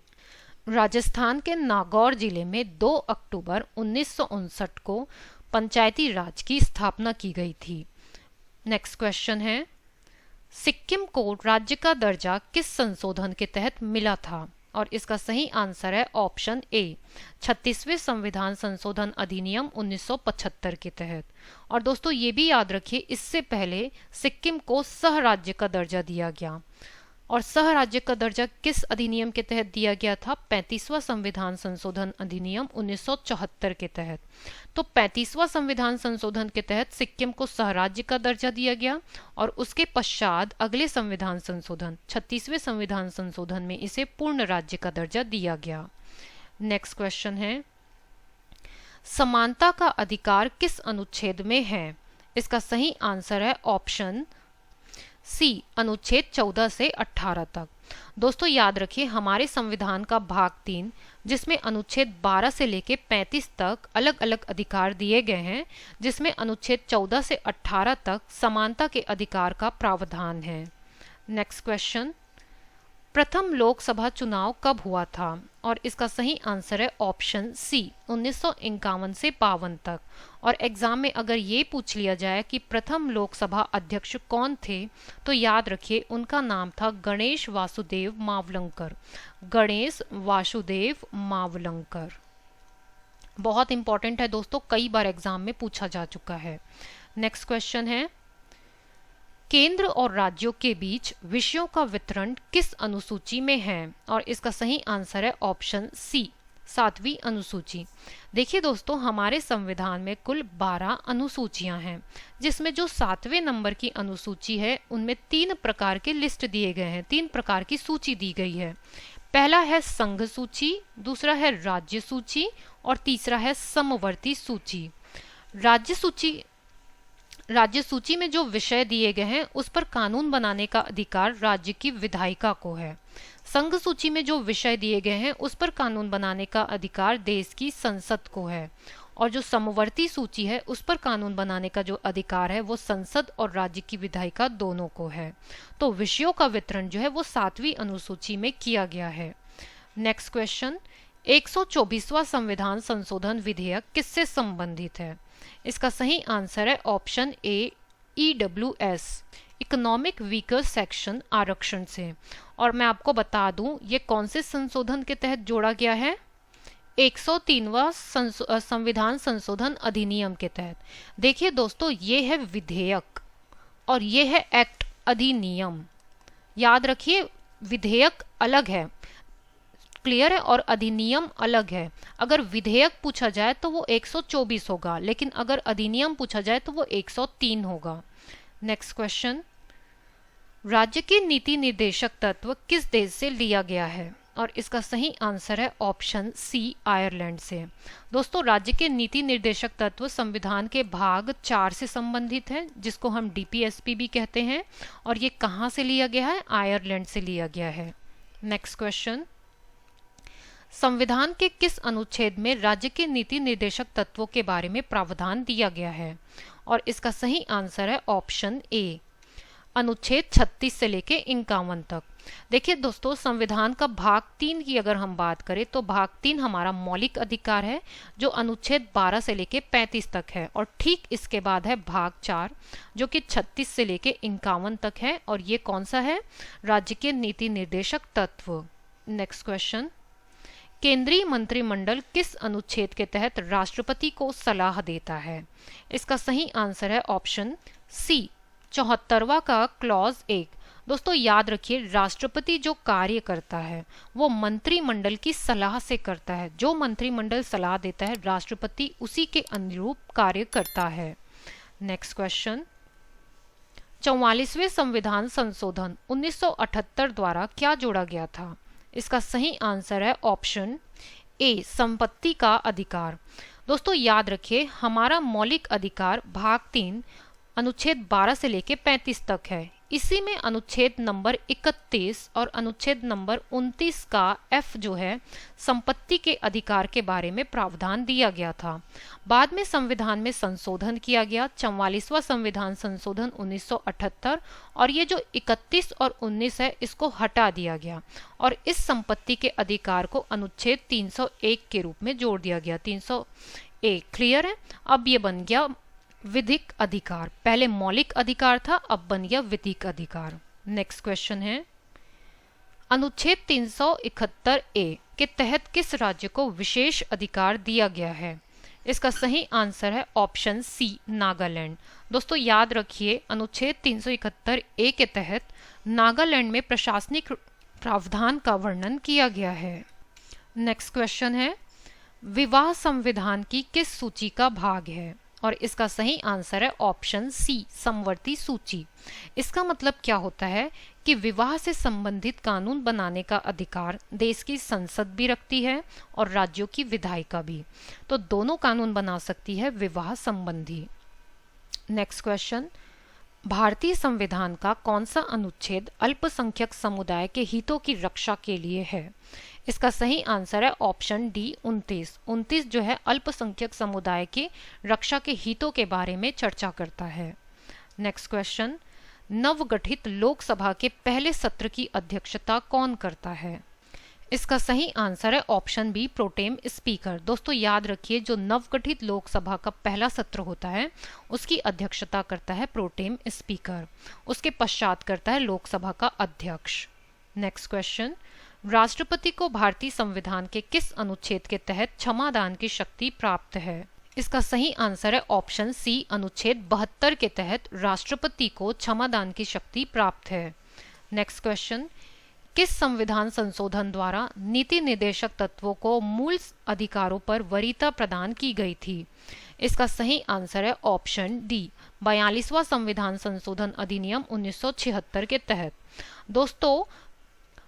Speaker 1: राजस्थान के नागौर जिले में 2 अक्टूबर 1959 को पंचायती राज की स्थापना की गई थी। नेक्स्ट क्वेश्चन है, सिक्किम को राज्य का दर्जा किस संशोधन के तहत मिला था? और इसका सही आंसर है ऑप्शन ए, 36वें संविधान संशोधन अधिनियम 1975 के तहत। और दोस्तों ये भी याद रखिए, इससे पहले सिक्किम को सह राज्य का दर्जा दिया गया। और सह राज्य का दर्जा किस अधिनियम के तहत दिया गया था? 35वां संविधान संशोधन अधिनियम 1974 के तहत। तो 35वां संविधान संशोधन के तहत सिक्किम को सह राज्य का दर्जा दिया गया और उसके पश्चात अगले संविधान संशोधन 36वें संविधान संशोधन में इसे पूर्ण राज्य का दर्जा दिया गया। नेक्स्ट क्वेश्चन है, समानता का अधिकार किस अनुच्छेद में है? इसका सही आंसर है ऑप्शन सी, अनुच्छेद 14 से 18 तक। दोस्तों याद रखिए, हमारे संविधान का भाग 3 जिसमें अनुच्छेद 12 से लेके 35 तक अलग अलग अधिकार दिए गए हैं, जिसमें अनुच्छेद 14 से 18 तक समानता के अधिकार का प्रावधान है। नेक्स्ट क्वेश्चन, प्रथम लोकसभा चुनाव कब हुआ था? और इसका सही आंसर है ऑप्शन सी, 1951 से 52 तक। और एग्जाम में अगर ये पूछ लिया जाए कि प्रथम लोकसभा अध्यक्ष कौन थे, तो याद रखिए उनका नाम था गणेश वासुदेव मावलंकर। गणेश वासुदेव मावलंकर बहुत इंपॉर्टेंट है दोस्तों, कई बार एग्जाम में पूछा जा चुका है। नेक्स्ट क्वेश्चन है, केंद्र और राज्यों के बीच विषयों का वितरण किस अनुसूची में है? और इसका सही आंसर है ऑप्शन सी, 7वीं अनुसूची। देखिए दोस्तों, हमारे संविधान में कुल 12 अनुसूचियां हैं, जिसमें जो 7वें नंबर की अनुसूची है उनमें 3 प्रकार के लिस्ट दिए गए हैं, 3 प्रकार की सूची दी गई है। पहला है संघ सूची, दूसरा है राज्य सूची और तीसरा है समवर्ती सूची। राज्य सूची में जो विषय दिए गए हैं उस पर कानून बनाने का अधिकार राज्य की विधायिका को है। संघ सूची में जो विषय दिए गए हैं उस पर कानून बनाने का अधिकार देश की संसद को है। और जो समवर्ती सूची है उस पर कानून बनाने का जो अधिकार है वो संसद और राज्य की विधायिका दोनों को है। तो विषयों का वितरण जो है वो 7वीं अनुसूची में किया गया है। नेक्स्ट क्वेश्चन, 124वां संविधान संशोधन विधेयक किससे संबंधित है? इसका सही आंसर है option A, EWS, economic weaker section आरक्षण से। और मैं आपको बता दूं ये कौन से संशोधन के तहत जोड़ा गया है? 103वां संविधान संशोधन अधिनियम के तहत। देखिए दोस्तों, ये है विधेयक और ये है एक्ट, अधिनियम। याद रखिए, विधेयक अलग है, क्लियर है, और अधिनियम अलग है। अगर विधेयक पूछा जाए तो वो 124 होगा, लेकिन अगर अधिनियम पूछा जाए तो वो 103 होगा। नेक्स्ट क्वेश्चन, राज्य के नीति निर्देशक तत्व किस देश से लिया गया है? और इसका सही आंसर है ऑप्शन सी, आयरलैंड से। दोस्तों, राज्य के नीति निर्देशक तत्व संविधान के भाग 4 से संबंधित है, जिसको हम DPSP भी कहते हैं। और ये कहाँ से लिया गया है? आयरलैंड से लिया गया है। नेक्स्ट क्वेश्चन, संविधान के किस अनुच्छेद में राज्य के नीति निर्देशक तत्वों के बारे में प्रावधान दिया गया है? और इसका सही आंसर है ऑप्शन ए, अनुच्छेद 36 से लेके 51 तक। देखिए दोस्तों, संविधान का भाग 3 की अगर हम बात करें तो भाग 3 हमारा मौलिक अधिकार है, जो अनुच्छेद 12 से लेके 35 तक है। और ठीक इसके बाद है भाग 4, जो कि 36 से लेके 51 तक है। और ये कौन सा है? राज्य के नीति निर्देशक तत्व। नेक्स्ट क्वेश्चन, केंद्रीय मंत्रिमंडल किस अनुच्छेद के तहत राष्ट्रपति को सलाह देता है? इसका सही आंसर है ऑप्शन सी, 74वां का क्लॉज 1। दोस्तों याद रखिए, राष्ट्रपति जो कार्य करता है वो मंत्रिमंडल की सलाह से करता है। जो मंत्रिमंडल सलाह देता है, राष्ट्रपति उसी के अनुरूप कार्य करता है। नेक्स्ट क्वेश्चन, 44वें संविधान संशोधन 1978 द्वारा क्या जोड़ा गया था? इसका सही आंसर है ऑप्शन ए, संपत्ति का अधिकार। दोस्तों याद रखिए, हमारा मौलिक अधिकार भाग 3 अनुच्छेद 12 से लेके 35 तक है। इसी में अनुच्छेद नंबर 31 और अनुच्छेद नंबर 29 का F जो है, संपत्ति के अधिकार के बारे में प्रावधान दिया गया था। बाद में संविधान में संशोधन किया गया, 44वां संविधान संशोधन 1978, और ये जो 31 और 19 है इसको हटा दिया गया और इस संपत्ति के अधिकार को अनुच्छेद 301 के रूप में जोड़ दिया गया। 301 क्लियर है? अब ये बन गया विधिक अधिकार। पहले मौलिक अधिकार था, अब बन गया विधिक अधिकार। नेक्स्ट क्वेश्चन है, अनुच्छेद 371A के तहत किस राज्य को विशेष अधिकार दिया गया है? इसका सही आंसर है ऑप्शन सी नागालैंड। दोस्तों याद रखिए अनुच्छेद 371 ए के तहत नागालैंड में प्रशासनिक प्रावधान का वर्णन किया गया है। नेक्स्ट क्वेश्चन है विवाह संविधान की किस सूची का भाग है? और इसका सही आंसर है ऑप्शन सी समवर्ती सूची। इसका मतलब क्या होता है कि विवाह से संबंधित कानून बनाने का अधिकार देश की संसद भी रखती है और राज्यों की विधायिका भी, तो दोनों कानून बना सकती है विवाह संबंधी। नेक्स्ट क्वेश्चन भारतीय संविधान का कौन सा अनुच्छेद अल्पसंख्यक समुदाय के हितों की रक्षा के लिए है? इसका सही आंसर है ऑप्शन डी 29। 29 जो है अल्पसंख्यक समुदाय की रक्षा के हितों के बारे में चर्चा करता है। नेक्स्ट क्वेश्चन नवगठित लोकसभा के पहले सत्र की अध्यक्षता कौन करता है? इसका सही आंसर है ऑप्शन बी प्रोटेम स्पीकर। दोस्तों याद रखिए जो नवगठित लोकसभा का पहला सत्र होता है उसकी अध्यक्षता करता है प्रोटेम स्पीकर, उसके पश्चात करता है लोकसभा का अध्यक्ष। नेक्स्ट क्वेश्चन राष्ट्रपति को भारतीय संविधान के किस अनुच्छेद के तहत क्षमादान की शक्ति प्राप्त है? इसका सही आंसर है ऑप्शन सी अनुच्छेद 72 के तहत राष्ट्रपति को क्षमादान की शक्ति प्राप्त है। नेक्स्ट क्वेश्चन किस संविधान संशोधन द्वारा नीति निर्देशक तत्वों को मूल अधिकारों पर वरीयता प्रदान की गई थी? इसका सही आंसर है ऑप्शन डी 42वां संविधान संशोधन अधिनियम 1976 के तहत। दोस्तों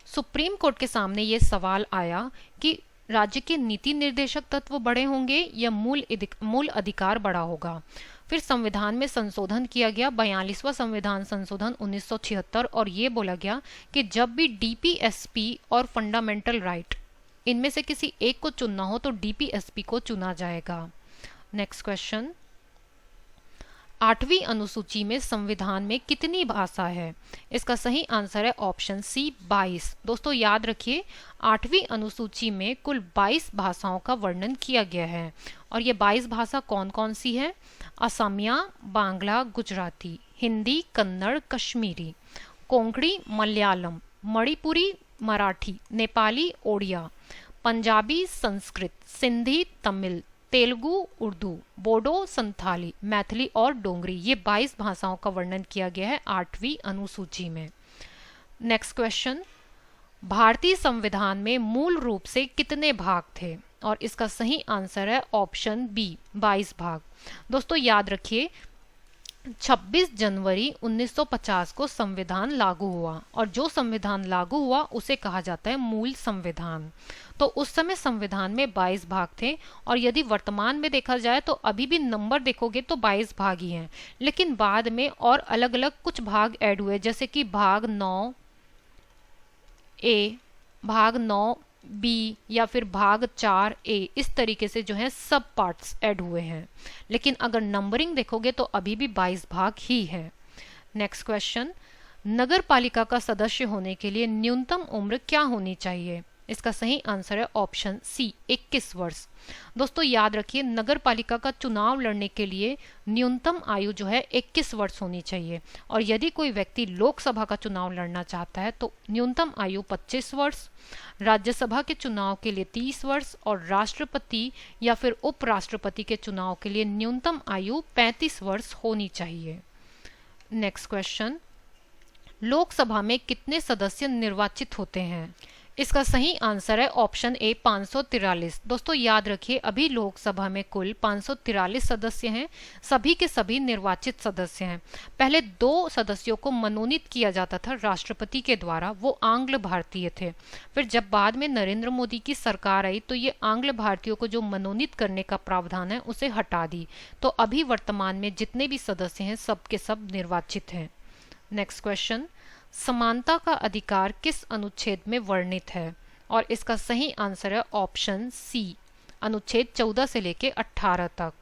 Speaker 1: सुप्रीम कोर्ट के सामने ये सवाल आया कि राज्य के नीति निर्देशक तत्व बड़े होंगे या मूल अधिकार बड़ा होगा। फिर संविधान में संशोधन किया गया 42वां संविधान संशोधन 1976 और ये बोला गया कि जब भी डीपीएसपी और फंडामेंटल राइट इनमें से किसी एक को चुनना हो तो डीपीएसपी को चुना जाएगा। नेक्स्ट क्वेश्चन 8वीं अनुसूची में संविधान में कितनी भाषा है? इसका सही आंसर है ऑप्शन सी 22। दोस्तों याद रखिए 8वीं अनुसूची में कुल 22 भाषाओं का वर्णन किया गया है और ये 22 भाषा कौन कौन सी है? असमिया, बांग्ला, गुजराती, हिंदी, कन्नड़, कश्मीरी, कोंकणी, मलयालम, मणिपुरी, मराठी, नेपाली, ओडिया, पंजाबी, संस्कृत, सिंधी, तमिल, तेलुगु, उर्दू, बोडो, संथाली, मैथिली और डोंगरी, ये 22 भाषाओं का वर्णन किया गया है 8वीं अनुसूची में। नेक्स्ट क्वेश्चन भारतीय संविधान में मूल रूप से कितने भाग थे? और इसका सही आंसर है ऑप्शन बी 22 भाग। दोस्तों याद रखिए 26 जनवरी 1950 को संविधान लागू हुआ और जो संविधान लागू हुआ उसे कहा जाता है मूल संविधान। तो उस समय संविधान में 22 भाग थे और यदि वर्तमान में देखा जाए तो अभी भी नंबर देखोगे तो 22 भाग ही हैं, लेकिन बाद में और अलग अलग कुछ भाग ऐड हुए जैसे कि भाग 9 ए, भाग 9 बी या फिर भाग 4 ए, इस तरीके से जो है सब पार्ट्स ऐड हुए हैं, लेकिन अगर नंबरिंग देखोगे तो अभी भी 22 भाग ही है। नेक्स्ट क्वेश्चन नगर पालिका का सदस्य होने के लिए न्यूनतम उम्र क्या होनी चाहिए? इसका सही आंसर है ऑप्शन सी 21 वर्ष। दोस्तों याद रखिए नगर पालिका का चुनाव लड़ने के लिए न्यूनतम आयु जो है 21 वर्ष होनी चाहिए और यदि कोई व्यक्ति लोकसभा का चुनाव लड़ना चाहता है तो न्यूनतम आयु 25 वर्ष, राज्यसभा के चुनाव के लिए 30 वर्ष और राष्ट्रपति या फिर उपराष्ट्रपति के चुनाव के लिए न्यूनतम आयु 35 वर्ष होनी चाहिए। नेक्स्ट क्वेश्चन लोकसभा में कितने सदस्य निर्वाचित होते हैं? इसका सही आंसर है ऑप्शन ए 543। दोस्तों याद रखिए अभी लोकसभा में कुल 543 सदस्य हैं, सभी के सभी निर्वाचित सदस्य हैं। पहले 2 सदस्यों को मनोनीत किया जाता था राष्ट्रपति के द्वारा, वो आंग्ल भारतीय थे। फिर जब बाद में नरेंद्र मोदी की सरकार आई तो ये आंग्ल भारतीयों को जो मनोनीत करने का प्रावधान है उसे हटा दी, तो अभी वर्तमान में जितने भी सदस्य हैं सब के सब निर्वाचित हैं। नेक्स्ट क्वेश्चन समानता का अधिकार किस अनुच्छेद में वर्णित है? और इसका सही आंसर है ऑप्शन सी अनुच्छेद 14 से लेके 18 तक।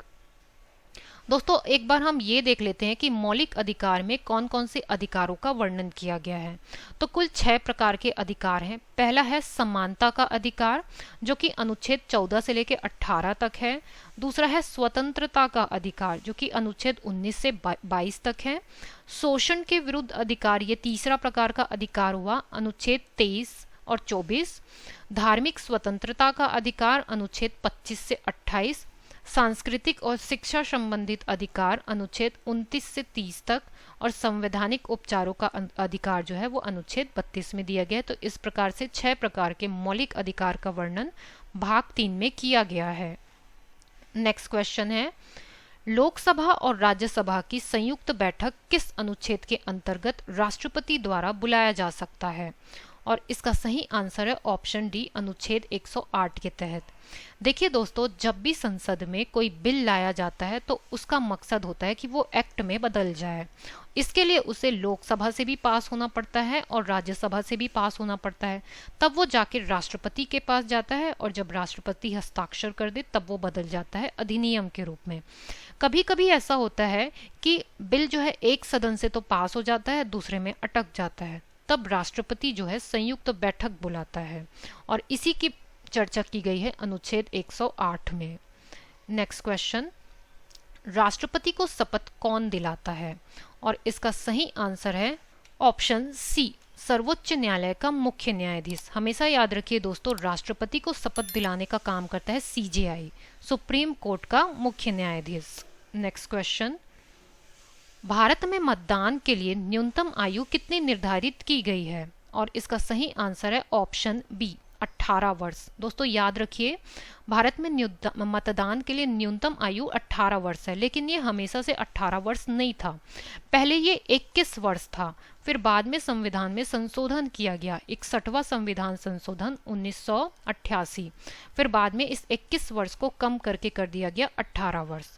Speaker 1: दोस्तों एक बार हम ये देख लेते हैं कि मौलिक अधिकार में कौन कौन से अधिकारों का वर्णन किया गया है। तो कुल 6 प्रकार के अधिकार हैं। पहला है समानता का अधिकार जो कि अनुच्छेद 14 से लेकर 18 तक है। दूसरा है स्वतंत्रता का अधिकार जो कि अनुच्छेद 19 से 22 तक है। शोषण के विरुद्ध अधिकार ये तीसरा प्रकार का अधिकार हुआ, अनुच्छेद 23 और 24। धार्मिक स्वतंत्रता का अधिकार अनुच्छेद 25 से 28। सांस्कृतिक और शिक्षा संबंधित अधिकार अनुच्छेद 29 से 30 तक, और संवैधानिक उपचारों का अधिकार जो है वो अनुच्छेद 32 में दिया गया है। तो इस प्रकार से 6 प्रकार के मौलिक अधिकार का वर्णन भाग 3 में किया गया है। नेक्स्ट क्वेश्चन है, लोकसभा और राज्यसभा की संयुक्त बैठक किस अनुच्छेद के अंतर्गत राष्ट्रपति द्वारा बुलाया जा सकता है? और इसका सही आंसर है ऑप्शन डी, अनुच्छेद 108 के तहत। देखिए दोस्तों, जब भी संसद में कोई बिल लाया जाता है तो उसका मकसद होता है कि वो एक्ट में बदल जाए। इसके लिए उसे लोकसभा से भी पास होना पड़ता है और राज्यसभा से भी पास होना पड़ता है, तब वो जाके राष्ट्रपति के पास जाता है, और जब राष्ट्रपति हस्ताक्षर कर दे तब वो बदल जाता है अधिनियम के रूप में। कभी कभी ऐसा होता है कि बिल जो है एक सदन से तो पास हो जाता है, दूसरे में अटक जाता है, तब राष्ट्रपति जो है संयुक्त बैठक बुलाता है, और इसी की चर्चा की गई है अनुच्छेद 108 में। नेक्स्ट क्वेश्चन, राष्ट्रपति को शपथ कौन दिलाता है? और इसका सही आंसर है ऑप्शन सी, सर्वोच्च न्यायालय का मुख्य न्यायाधीश। हमेशा याद रखिए दोस्तों, राष्ट्रपति को शपथ दिलाने का काम करता है सीजेआई, सुप्रीम कोर्ट का मुख्य न्यायाधीश। नेक्स्ट क्वेश्चन, भारत में मतदान के लिए न्यूनतम आयु कितनी निर्धारित की गई है? और इसका सही आंसर है ऑप्शन बी, 18 वर्ष। दोस्तों याद रखिए, भारत में मतदान के लिए न्यूनतम आयु 18 वर्ष है, लेकिन ये हमेशा से 18 वर्ष नहीं था। पहले ये 21 वर्ष था, फिर बाद में संविधान में संशोधन किया गया, 61वां संविधान संशोधन 1988। फिर बाद में इस 21 वर्ष को कम करके कर दिया गया 18 वर्ष।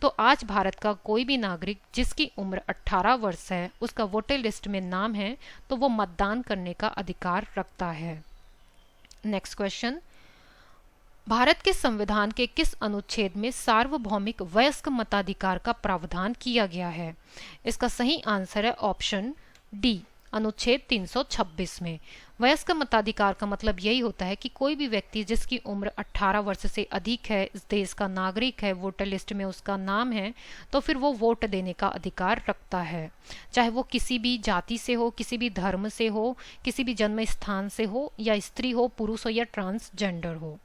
Speaker 1: तो आज भारत का कोई भी नागरिक जिसकी उम्र 18 वर्ष है, उसका वोटर लिस्ट में नाम है, तो वो मतदान करने का अधिकार रखता है। नेक्स्ट क्वेश्चन, भारत के संविधान के किस अनुच्छेद में सार्वभौमिक वयस्क मताधिकार का प्रावधान किया गया है? इसका सही आंसर है ऑप्शन डी, अनुच्छेद 326 में। वयस्क मताधिकार का मतलब यही होता है कि कोई भी व्यक्ति जिसकी उम्र 18 वर्ष से अधिक है, इस देश का नागरिक है, वोटर लिस्ट में उसका नाम है, तो फिर वो वोट देने का अधिकार रखता है, चाहे वो किसी भी जाति से हो, किसी भी धर्म से हो, किसी भी जन्म स्थान से हो, या स्त्री हो, पुरुष हो, या ट्रांसजेंडर हो।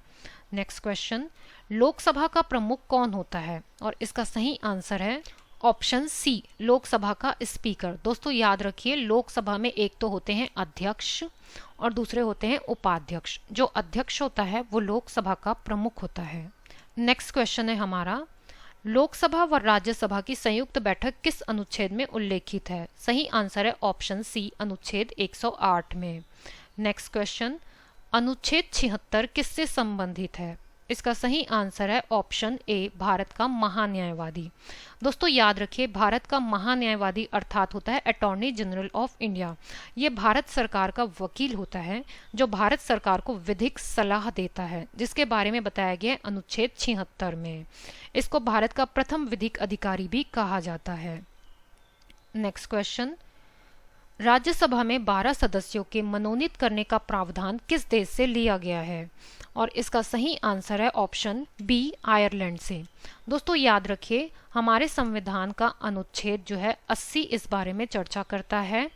Speaker 1: नेक्स्ट क्वेश्चन, लोकसभा का प्रमुख कौन होता है? और इसका सही आंसर है ऑप्शन सी, लोकसभा का स्पीकर। दोस्तों याद रखिए, लोकसभा में एक तो होते हैं अध्यक्ष और दूसरे होते हैं उपाध्यक्ष। जो अध्यक्ष होता है वो लोकसभा का प्रमुख होता है। नेक्स्ट क्वेश्चन है हमारा, लोकसभा व राज्यसभा की संयुक्त बैठक किस अनुच्छेद में उल्लेखित है? सही आंसर है ऑप्शन सी, अनुच्छेद 108 में। नेक्स्ट क्वेश्चन, अनुच्छेद 76 किससे संबंधित है? इसका सही आंसर है ऑप्शन ए, भारत का महान्यायवादी। दोस्तों याद रखिए, भारत का महान्यायवादी अर्थात होता है अटॉर्नी जनरल ऑफ इंडिया। ये भारत सरकार का वकील होता है जो भारत सरकार को विधिक सलाह देता है, जिसके बारे में बताया गया है अनुच्छेद 76 में। इसको भारत का प्रथम विधिक अधिकारी भी कहा जाता है। नेक्स्ट क्वेश्चन, राज्यसभा में 12 सदस्यों के मनोनीत करने का प्रावधान किस देश से लिया गया है? और इसका सही आंसर है ऑप्शन बी, आयरलैंड से। दोस्तों याद रखिए, हमारे संविधान का अनुच्छेद जो है 80 इस बारे में चर्चा करता है,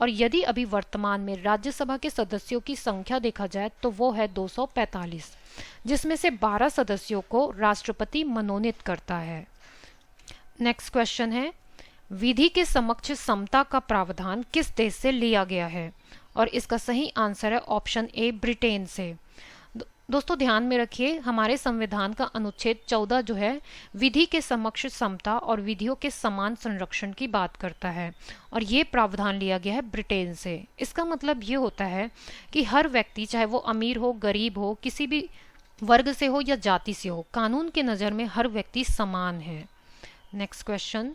Speaker 1: और यदि अभी वर्तमान में राज्यसभा के सदस्यों की संख्या देखा जाए तो वो है 245, जिसमें से 12 सदस्यों को राष्ट्रपति मनोनीत करता है। नेक्स्ट क्वेश्चन है, विधि के समक्ष समता का प्रावधान किस देश से लिया गया है? और इसका सही आंसर है ऑप्शन ए, ब्रिटेन से। दोस्तों ध्यान में रखिए, हमारे संविधान का अनुच्छेद 14 जो है विधि के समक्ष समता और विधियों के समान संरक्षण की बात करता है, और ये प्रावधान लिया गया है ब्रिटेन से। इसका मतलब ये होता है कि हर व्यक्ति, चाहे वो अमीर हो, गरीब हो, किसी भी वर्ग से हो या जाति से हो, कानून के नज़र में हर व्यक्ति समान है। नेक्स्ट क्वेश्चन,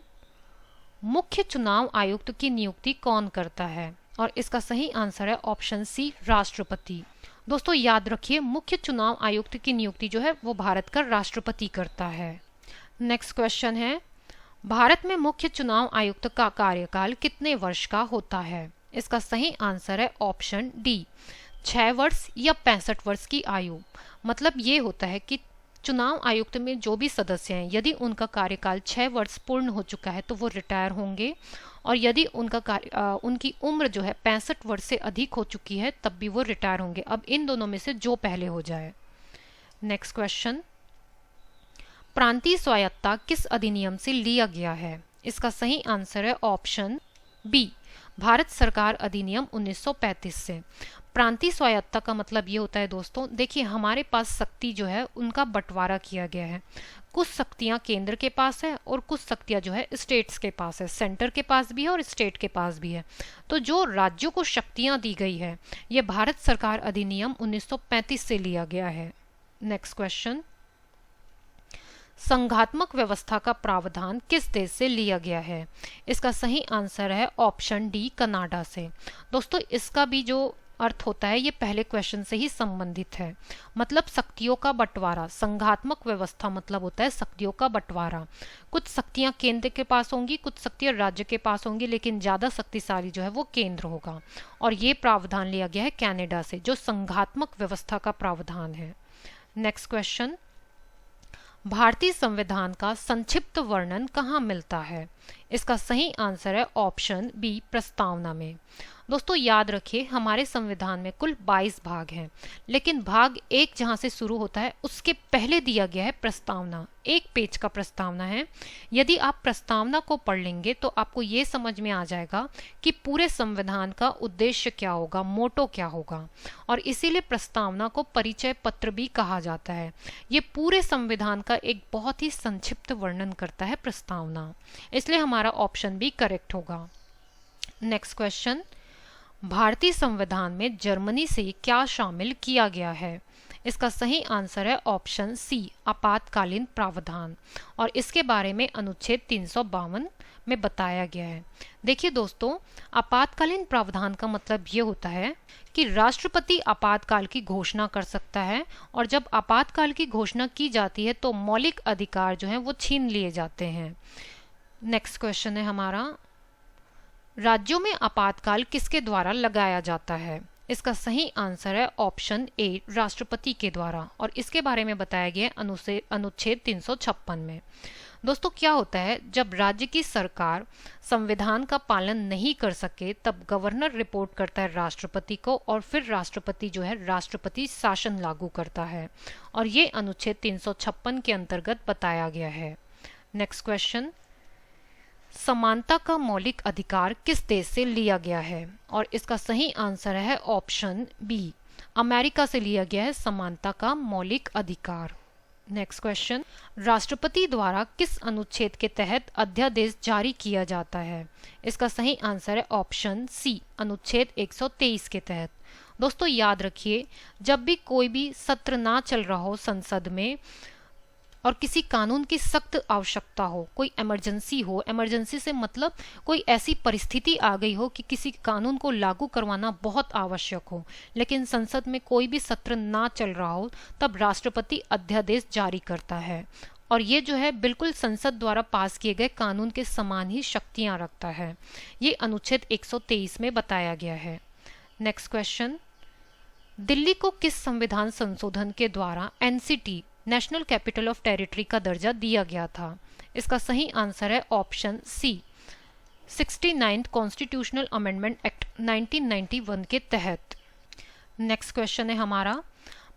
Speaker 1: मुख्य चुनाव आयुक्त की नियुक्ति कौन करता है? और इसका सही आंसर है ऑप्शन सी, राष्ट्रपति। दोस्तों याद रखिए, मुख्य चुनाव आयुक्त की नियुक्ति जो है वो भारत का राष्ट्रपति करता है। नेक्स्ट क्वेश्चन है, भारत में मुख्य चुनाव आयुक्त का कार्यकाल कितने वर्ष का होता है? इसका सही आंसर है ऑप्शन डी, 6 वर्ष या 65 वर्ष की आयु। मतलब ये होता है कि चुनाव आयुक्त में जो भी सदस्य हैं, यदि उनका कार्यकाल 6 वर्ष पूर्ण हो चुका है तो वो रिटायर होंगे, और यदि उनकी उम्र जो है 65 वर्ष से अधिक हो चुकी है तब भी वो रिटायर होंगे। अब इन दोनों में से जो पहले हो जाए। नेक्स्ट क्वेश्चन, प्रांतीय स्वायत्तता किस अधिनियम से लिया गया है? इसका सही आंसर है ऑप्शन बी, भारत सरकार अधिनियम 1935 से। प्रांतीय स्वायत्तता का मतलब ये होता है दोस्तों, देखिए हमारे पास शक्ति जो है उनका बंटवारा किया गया है। कुछ शक्तियां केंद्र के पास है और कुछ शक्तियां जो है स्टेट्स के पास है, सेंटर के पास भी है और स्टेट के पास भी है। तो जो राज्यों को शक्तियां दी गई है ये भारत सरकार अधिनियम 1935 से लिया गया है। नेक्स्ट क्वेश्चन, संघात्मक व्यवस्था का प्रावधान किस देश से लिया गया है? इसका सही आंसर है ऑप्शन डी, कनाडा से। दोस्तों इसका भी जो अर्थ होता है ये पहले क्वेश्चन से ही संबंधित है। मतलब शक्तियों का बंटवारा, संघात्मक व्यवस्था मतलब होता है शक्तियों का बंटवारा। कुछ शक्तियां केंद्र के पास होंगी, कुछ शक्तियां राज्य के पास होंगी, लेकिन ज्यादा शक्तिशाली जो है वो केंद्र होगा। और ये प्रावधान लिया गया है कनाडा से, जो संघात्मक व्यवस्था का प्रावधान है। नेक्स्ट क्वेश्चन, भारतीय संविधान का संक्षिप्त वर्णन कहाँ मिलता है? इसका सही आंसर है ऑप्शन बी, प्रस्तावना में। दोस्तों याद रखिए हमारे संविधान में कुल 22 भाग हैं, लेकिन भाग 1 जहां से शुरू होता है उसके पहले दिया गया है प्रस्तावना। 1 पेज का प्रस्तावना है। यदि आप प्रस्तावना को पढ़ लेंगे तो आपको ये समझ में आ जाएगा कि पूरे संविधान का उद्देश्य क्या होगा, मोटो क्या होगा। और इसीलिए प्रस्तावना को परिचय पत्र भी कहा जाता है। ये पूरे संविधान का एक बहुत ही संक्षिप्त वर्णन करता है प्रस्तावना, इसलिए हमारा ऑप्शन बी करेक्ट होगा। नेक्स्ट क्वेश्चन, भारतीय संविधान में जर्मनी से क्या शामिल किया गया है? इसका सही आंसर है ऑप्शन सी, आपातकालीन प्रावधान। और इसके बारे में अनुच्छेद 352 में बताया गया है। देखिए दोस्तों, आपातकालीन प्रावधान का मतलब ये होता है कि राष्ट्रपति आपातकाल की घोषणा कर सकता है, और जब आपातकाल की घोषणा की जाती है तो मौलिक अधिकार जो है वो छीन लिए जाते हैं। नेक्स्ट क्वेश्चन है हमारा, राज्यों में आपातकाल किसके द्वारा लगाया जाता है? इसका सही आंसर है ऑप्शन ए, राष्ट्रपति के द्वारा। और इसके बारे में बताया गया है अनुच्छेद 356 में। दोस्तों क्या होता है, जब राज्य की सरकार संविधान का पालन नहीं कर सके तब गवर्नर रिपोर्ट करता है राष्ट्रपति को, और फिर राष्ट्रपति जो है राष्ट्रपति शासन लागू करता है। और ये अनुच्छेद 356 के अंतर्गत बताया गया है। नेक्स्ट क्वेश्चन, समानता का मौलिक अधिकार किस देश से लिया गया है? और इसका सही आंसर है ऑप्शन बी, अमेरिका से लिया गया है समानता का मौलिक अधिकार। नेक्स्ट क्वेश्चन, राष्ट्रपति द्वारा किस अनुच्छेद के तहत अध्यादेश जारी किया जाता है? इसका सही आंसर है ऑप्शन सी, अनुच्छेद 123 के तहत। दोस्तों याद रखिए, जब भी कोई भी सत्र ना चल रहा हो संसद में और किसी कानून की सख्त आवश्यकता हो, कोई इमरजेंसी हो, इमरजेंसी से मतलब कोई ऐसी परिस्थिति आ गई हो कि किसी कानून को लागू करवाना बहुत आवश्यक हो, लेकिन संसद में कोई भी सत्र ना चल रहा हो, तब राष्ट्रपति अध्यादेश जारी करता है। और ये जो है बिल्कुल संसद द्वारा पास किए गए कानून के समान ही शक्तियां रखता है। ये अनुच्छेद 123 में बताया गया है। नेक्स्ट क्वेश्चन, दिल्ली को किस संविधान संशोधन के द्वारा NCT, national capital of territory का दर्जा दिया गया था? इसका सही आंसर है option C, 69th constitutional amendment act 1991 के तहत। नेक्स्ट क्वेश्चन है हमारा,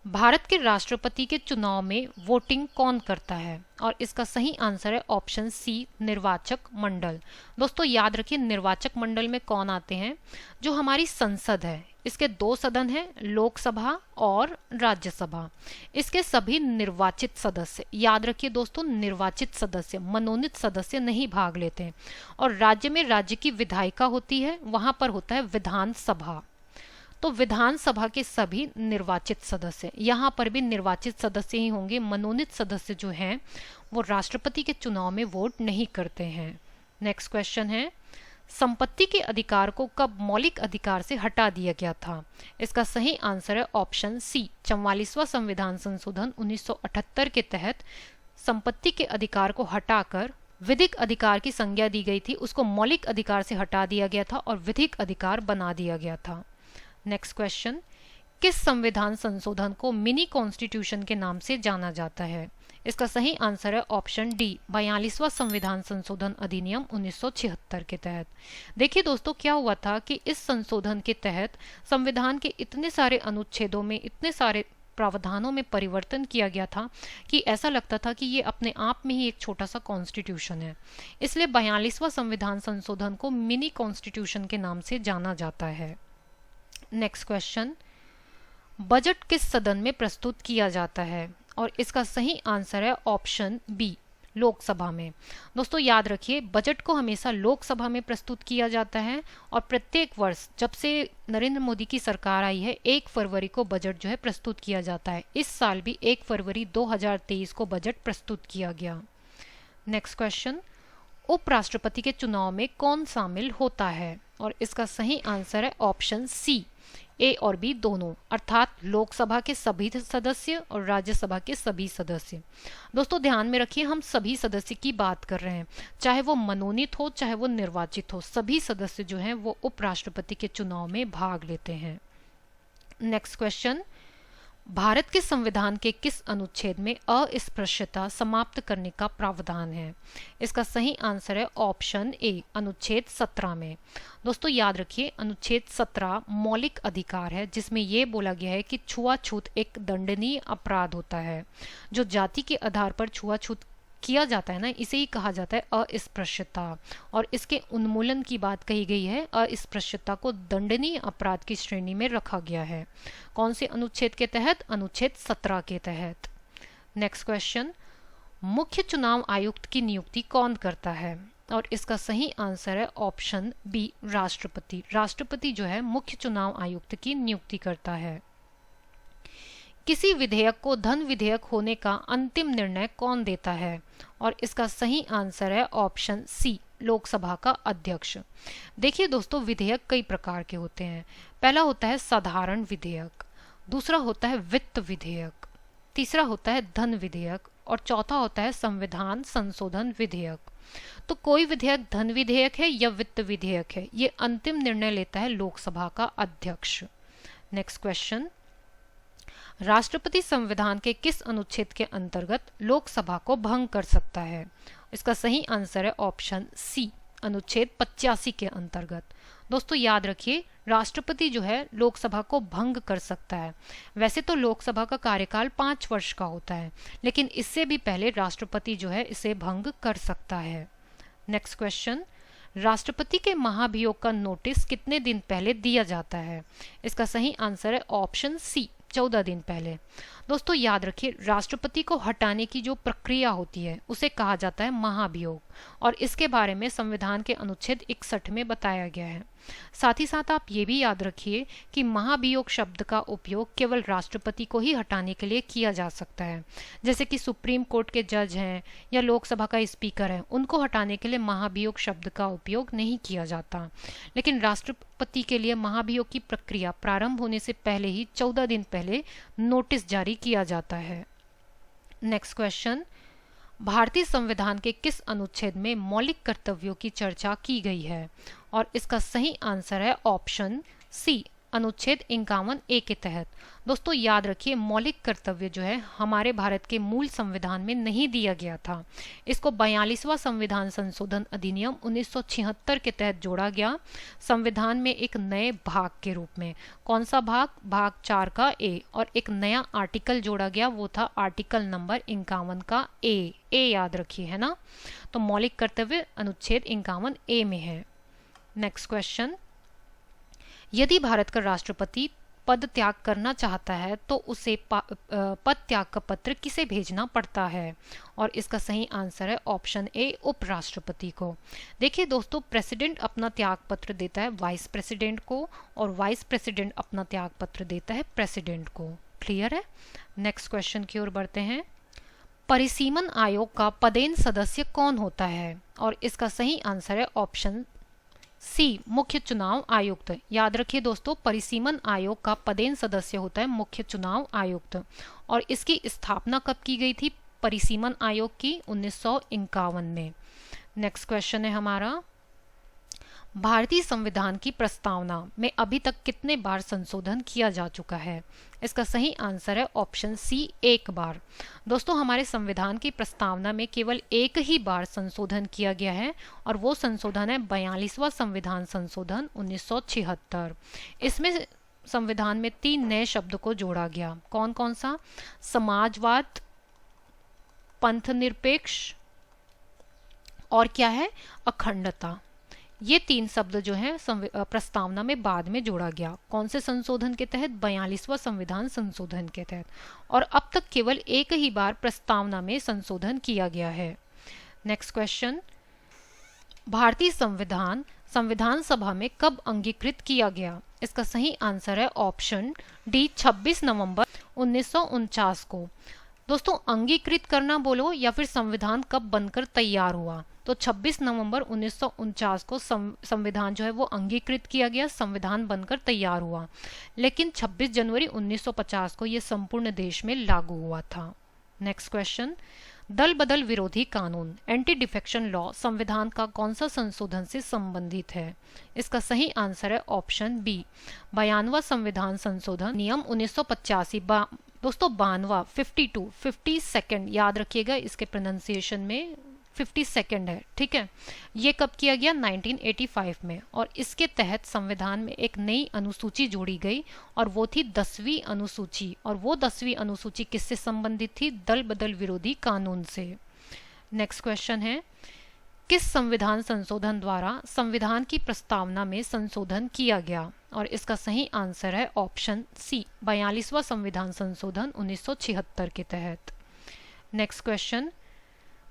Speaker 1: भारत के राष्ट्रपति के चुनाव में वोटिंग कौन करता है? और इसका सही आंसर है ऑप्शन सी, निर्वाचक मंडल। दोस्तों याद रखिए, निर्वाचक मंडल में कौन आते हैं? जो हमारी संसद है, इसके 2 सदन हैं, लोकसभा और राज्यसभा। इसके सभी निर्वाचित सदस्य, याद रखिए दोस्तों, निर्वाचित सदस्य, मनोनीत सदस्य नहीं भाग लेते हैं। और राज्य में राज्य की विधायिका होती है, वहां पर होता है विधानसभा। तो विधानसभा के सभी निर्वाचित सदस्य, यहाँ पर भी निर्वाचित सदस्य ही होंगे। मनोनीत सदस्य जो हैं वो राष्ट्रपति के चुनाव में वोट नहीं करते हैं। नेक्स्ट क्वेश्चन है, संपत्ति के अधिकार को कब मौलिक अधिकार से हटा दिया गया था? इसका सही आंसर है ऑप्शन सी, 44वां संविधान संशोधन 1978 के तहत संपत्ति के अधिकार को हटाकर विधिक अधिकार की संज्ञा दी गई थी, उसको मौलिक अधिकार से हटा दिया गया था और विधिक अधिकार बना दिया गया था। नेक्स्ट क्वेश्चन, किस संविधान संशोधन को मिनी कॉन्स्टिट्यूशन के नाम से जाना जाता है? इसका सही आंसर है ऑप्शन डी, 42वां संविधान संशोधन अधिनियम 1976 के तहत। देखिए दोस्तों, क्या हुआ था कि इस संशोधन के तहत संविधान के इतने सारे अनुच्छेदों में इतने सारे प्रावधानों में परिवर्तन किया गया था कि ऐसा लगता था कि ये अपने आप में ही एक छोटा सा कॉन्स्टिट्यूशन है। इसलिए 42वां संविधान संशोधन को मिनी कॉन्स्टिट्यूशन के नाम से जाना जाता है। नेक्स्ट क्वेश्चन, बजट किस सदन में प्रस्तुत किया जाता है? और इसका सही आंसर है ऑप्शन बी, लोकसभा में। दोस्तों याद रखिए, बजट को हमेशा लोकसभा में प्रस्तुत किया जाता है और प्रत्येक वर्ष जब से नरेंद्र मोदी की सरकार आई है 1 फरवरी को बजट जो है प्रस्तुत किया जाता है। इस साल भी 1 फरवरी 2023 को बजट प्रस्तुत किया गया। नेक्स्ट क्वेश्चन, उपराष्ट्रपति के चुनाव में कौन शामिल होता है? और इसका सही आंसर है ऑप्शन सी, ए और बी दोनों, अर्थात लोकसभा के सभी सदस्य और राज्यसभा के सभी सदस्य। दोस्तों ध्यान में रखिए, हम सभी सदस्य की बात कर रहे हैं, चाहे वो मनोनीत हो चाहे वो निर्वाचित हो, सभी सदस्य जो हैं वो उपराष्ट्रपति के चुनाव में भाग लेते हैं। नेक्स्ट क्वेश्चन, भारत के संविधान के किस अनुच्छेद में अस्पृश्यता समाप्त करने का प्रावधान है? इसका सही आंसर है ऑप्शन ए, अनुच्छेद 17 में। दोस्तों याद रखिए, अनुच्छेद 17 मौलिक अधिकार है जिसमें यह बोला गया है कि छुआछूत एक दंडनीय अपराध होता है। जो जाति के आधार पर छुआछूत किया जाता है ना, इसे ही कहा जाता है अस्पृश्यता, और इसके उन्मूलन की बात कही गई है। अस्पृश्यता को दंडनीय अपराध की श्रेणी में रखा गया है। कौन से अनुच्छेद के तहत? अनुच्छेद 17 के तहत। नेक्स्ट क्वेश्चन, मुख्य चुनाव आयुक्त की नियुक्ति कौन करता है? और इसका सही आंसर है ऑप्शन बी, राष्ट्रपति। राष्ट्रपति जो है मुख्य चुनाव आयुक्त की नियुक्ति करता है। किसी विधेयक को धन विधेयक होने का अंतिम निर्णय कौन देता है? और इसका सही आंसर है ऑप्शन सी, लोकसभा का अध्यक्ष। देखिए दोस्तों, विधेयक कई प्रकार के होते हैं। पहला होता है साधारण विधेयक, दूसरा होता है वित्त विधेयक, तीसरा होता है धन विधेयक और चौथा होता है संविधान संशोधन विधेयक। तो कोई विधेयक धन विधेयक है या वित्त विधेयक है, ये अंतिम निर्णय लेता है लोकसभा का अध्यक्ष। नेक्स्ट क्वेश्चन, राष्ट्रपति संविधान के किस अनुच्छेद के अंतर्गत लोकसभा को भंग कर सकता है? इसका सही आंसर है ऑप्शन सी, अनुच्छेद 85 के अंतर्गत। दोस्तों याद रखिए, राष्ट्रपति जो है लोकसभा को भंग कर सकता है। वैसे तो लोकसभा का कार्यकाल 5 वर्ष का होता है, लेकिन इससे भी पहले राष्ट्रपति जो है इसे भंग कर सकता है। नेक्स्ट क्वेश्चन, राष्ट्रपति के महाभियोग का नोटिस कितने दिन पहले दिया जाता है? इसका सही आंसर है ऑप्शन सी, 14 दिन पहले। दोस्तों याद रखिए, राष्ट्रपति को हटाने की जो प्रक्रिया होती है उसे कहा जाता है महाभियोग, और इसके बारे में संविधान के अनुच्छेद 61 में बताया गया है। साथ ही साथ आप ये भी याद रखिए कि महाभियोग शब्द का उपयोग केवल राष्ट्रपति को ही हटाने के लिए किया जा सकता है। जैसे कि सुप्रीम कोर्ट के जज हैं या लोकसभा का स्पीकर है, उनको हटाने के लिए महाभियोग शब्द का उपयोग नहीं किया जाता। लेकिन राष्ट्रपति के लिए महाभियोग की प्रक्रिया प्रारंभ होने से पहले ही 14 दिन पहले नोटिस जारी किया जाता है। नेक्स्ट क्वेश्चन, भारतीय संविधान के किस अनुच्छेद में मौलिक कर्तव्यों की चर्चा की गई है? और इसका सही आंसर है ऑप्शन सी, अनुच्छेद 51A के तहत। दोस्तों याद रखिए, मौलिक कर्तव्य जो है हमारे भारत के मूल संविधान में नहीं दिया गया था। इसको 42वां संविधान संशोधन अधिनियम 1976 के तहत जोड़ा गया संविधान में एक नए भाग के रूप में। कौन सा भाग? भाग 4 का ए, और एक नया आर्टिकल जोड़ा गया, वो था आर्टिकल नंबर 51 का ए याद रखिए, है ना। तो मौलिक कर्तव्य अनुच्छेद 51A में है। नेक्स्ट क्वेश्चन, यदि भारत का राष्ट्रपति पद त्याग करना चाहता है तो उसे पद त्याग का पत्र किसे भेजना पड़ता है? और इसका सही आंसर है ऑप्शन ए, उपराष्ट्रपति को। देखिए दोस्तों, प्रेसिडेंट अपना त्याग पत्र देता है वाइस प्रेसिडेंट को, और वाइस प्रेसिडेंट अपना त्याग पत्र देता है प्रेसिडेंट को। क्लियर है? नेक्स्ट क्वेश्चन की ओर बढ़ते हैं। परिसीमन आयोग का पदेन सदस्य कौन होता है? और इसका सही आंसर है ऑप्शन सी, मुख्य चुनाव आयुक्त। याद रखिए दोस्तों, परिसीमन आयोग का पदेन सदस्य होता है मुख्य चुनाव आयुक्त, और इसकी स्थापना कब की गई थी परिसीमन आयोग की? 1951 में। नेक्स्ट क्वेश्चन है हमारा, भारतीय संविधान की प्रस्तावना में अभी तक कितने बार संशोधन किया जा चुका है? इसका सही आंसर है ऑप्शन सी, 1 बार। दोस्तों हमारे संविधान की प्रस्तावना में केवल एक ही बार संशोधन किया गया है, और वो संशोधन है 42वां संविधान संशोधन 1976। इसमें संविधान में 3 नए शब्द को जोड़ा गया। कौन कौन सा? समाजवाद, पंथ निरपेक्ष और क्या है? अखंडता। ये 3 शब्द जो है प्रस्तावना में बाद में जोड़ा गया। कौन से संशोधन के तहत? 42वां संविधान संशोधन के तहत। और अब तक केवल एक ही बार प्रस्तावना में संशोधन किया गया है। नेक्स्ट क्वेश्चन, भारतीय संविधान संविधान सभा में कब अंगीकृत किया गया? इसका सही आंसर है ऑप्शन डी, 26 नवंबर 1949 को। दोस्तों, अंगीकृत करना बोलो या फिर संविधान कब बनकर तैयार हुआ, तो 26 नवंबर 1949 को संविधान जो है वो अंगीकृत किया गया, संविधान बनकर तैयार हुआ। लेकिन 26 जनवरी 1950 को ये संपूर्ण देश में लागू हुआ था। नेक्स्ट क्वेश्चन, दल बदल विरोधी कानून एंटी डिफेक्शन लॉ संविधान का कौन सा संशोधन से संबंधित है? इसका सही आंसर है ऑप्शन बी, 52वां संविधान संशोधन नियम 1985। दोस्तों 52, 52, 52 याद रखिएगा, इसके प्रोनाउंसिएशन में 52 है, ठीक है। ये कब किया गया? 1985 में। और इसके तहत संविधान में एक नई अनुसूची जोड़ी गई और वो थी 10वीं अनुसूची। और वो 10वीं अनुसूची किससे संबंधित थी? दल बदल विरोधी कानून से। नेक्स्ट क्वेश्चन है, किस संविधान संशोधन द्वारा संविधान की प्रस्तावना में संशोधन किया गया? और इसका सही आंसर है ऑप्शन सी, 42वां संविधान संशोधन 1976 के तहत। नेक्स्ट क्वेश्चन,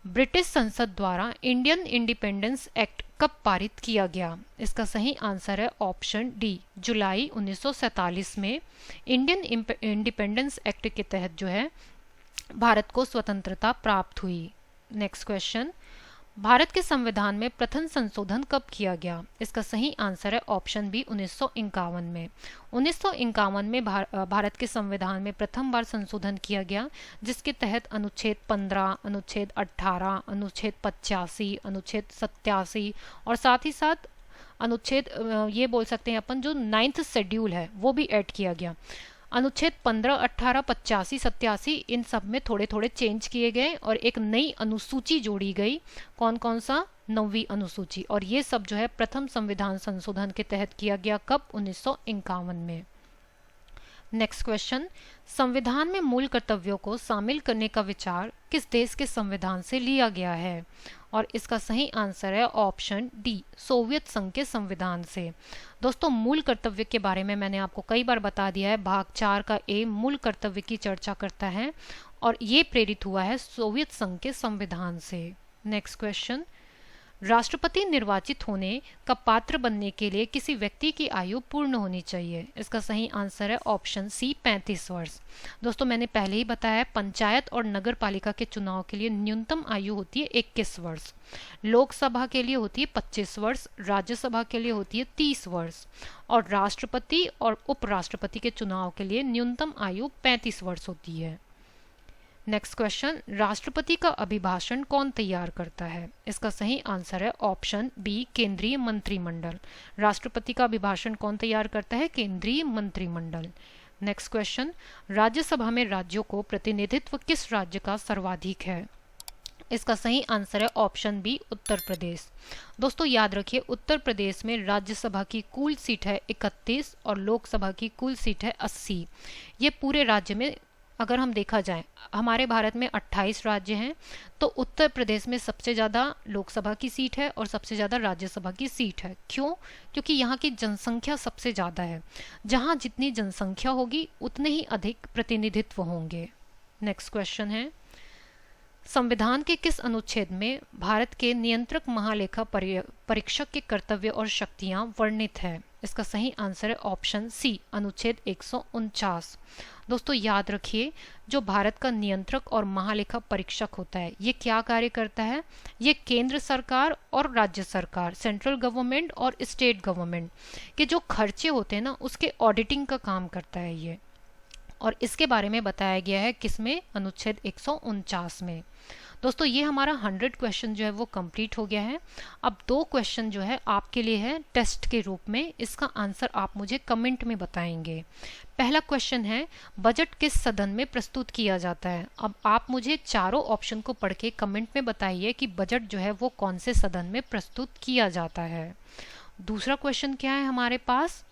Speaker 1: ब्रिटिश संसद द्वारा इंडियन इंडिपेंडेंस एक्ट कब पारित किया गया? इसका सही आंसर है ऑप्शन डी, जुलाई 1947 में इंडियन इंडिपेंडेंस एक्ट के तहत जो है भारत को स्वतंत्रता प्राप्त हुई। नेक्स्ट क्वेश्चन, भारत के संविधान में प्रथम संशोधन कब किया गया? इसका सही आंसर है ऑप्शन बी, 1951 में। 1951 में भारत के संविधान में प्रथम बार संशोधन किया गया, जिसके तहत अनुच्छेद 15, अनुच्छेद 18, अनुच्छेद 85, अनुच्छेद 87 और साथ ही साथ अनुच्छेद ये बोल सकते हैं अपन जो 9th शेड्यूल है वो भी ऐड किया गया। अनुच्छेद 15, 18, 85, 87 इन सब में थोड़े थोड़े चेंज किए गए और एक नई अनुसूची जोड़ी गई। कौन कौन सा? 9वीं अनुसूची। और ये सब जो है प्रथम संविधान संशोधन के तहत किया गया। कब? 1951 में। नेक्स्ट क्वेश्चन, संविधान में मूल कर्तव्यों को शामिल करने का विचार किस देश के संविधान से लिया गया है? और इसका सही आंसर है ऑप्शन डी, सोवियत संघ के संविधान से। दोस्तों, मूल कर्तव्य के बारे में मैंने आपको कई बार बता दिया है। भाग 4 का ए मूल कर्तव्य की चर्चा करता है और ये प्रेरित हुआ है सोवियत संघ के संविधान से। नेक्स्ट क्वेश्चन, राष्ट्रपति निर्वाचित होने का पात्र बनने के लिए किसी व्यक्ति की आयु पूर्ण होनी चाहिए। इसका सही आंसर है ऑप्शन सी, 35 वर्ष। दोस्तों, मैंने पहले ही बताया पंचायत और नगर पालिका के चुनाव के लिए न्यूनतम आयु होती है 21 वर्ष, लोकसभा के लिए होती है 25 वर्ष, राज्यसभा के लिए होती है 30 वर्ष और राष्ट्रपति और उपराष्ट्रपति के चुनाव के लिए न्यूनतम आयु 35 वर्ष होती है। नेक्स्ट क्वेश्चन, राष्ट्रपति का अभिभाषण कौन तैयार करता है? इसका सही आंसर है ऑप्शन बी, केंद्रीय मंत्रिमंडल। राष्ट्रपति का अभिभाषण कौन तैयार करता है? केंद्रीय मंत्रिमंडल। नेक्स्ट क्वेश्चन, राज्यसभा में राज्यों को प्रतिनिधित्व किस राज्य का सर्वाधिक है? इसका सही आंसर है ऑप्शन बी, उत्तर प्रदेश। दोस्तों, याद रखिए उत्तर प्रदेश में राज्यसभा की कुल सीट है 31 और लोकसभा की कुल सीट है 80। ये पूरे राज्य में अगर हम देखा जाए, हमारे भारत में 28 राज्य हैं, तो उत्तर प्रदेश में सबसे ज़्यादा लोकसभा की सीट है और सबसे ज़्यादा राज्यसभा की सीट है। क्यों? क्योंकि यहाँ की जनसंख्या सबसे ज़्यादा है। जहाँ जितनी जनसंख्या होगी उतने ही अधिक प्रतिनिधित्व होंगे। नेक्स्ट क्वेश्चन है, संविधान के किस अनुच्छेद में भारत के नियंत्रक महालेखा परीक्षक के कर्तव्य और शक्तियां वर्णित है? इसका सही आंसर है ऑप्शन सी, अनुच्छेद 149। दोस्तों, याद रखिए जो भारत का नियंत्रक और महालेखा परीक्षक होता है ये क्या कार्य करता है? ये केंद्र सरकार और राज्य सरकार, सेंट्रल गवर्नमेंट और स्टेट गवर्नमेंट के जो खर्चे होते हैं ना उसके ऑडिटिंग का काम करता है ये। और इसके बारे में बताया गया है किसमें? अनुच्छेद 149 में। दोस्तों, ये हमारा 100 क्वेश्चन जो है वो कंप्लीट हो गया है। अब 2 क्वेश्चन जो है आपके लिए है टेस्ट के रूप में, इसका आंसर आप मुझे कमेंट में बताएंगे। पहला क्वेश्चन है, बजट किस सदन में प्रस्तुत किया जाता है? अब आप मुझे चारों ऑप्शन को पढ़ के कमेंट में बताइए कि बजट जो है वो कौन से सदन में प्रस्तुत किया जाता है। दूसरा क्वेश्चन क्या है हमारे पास,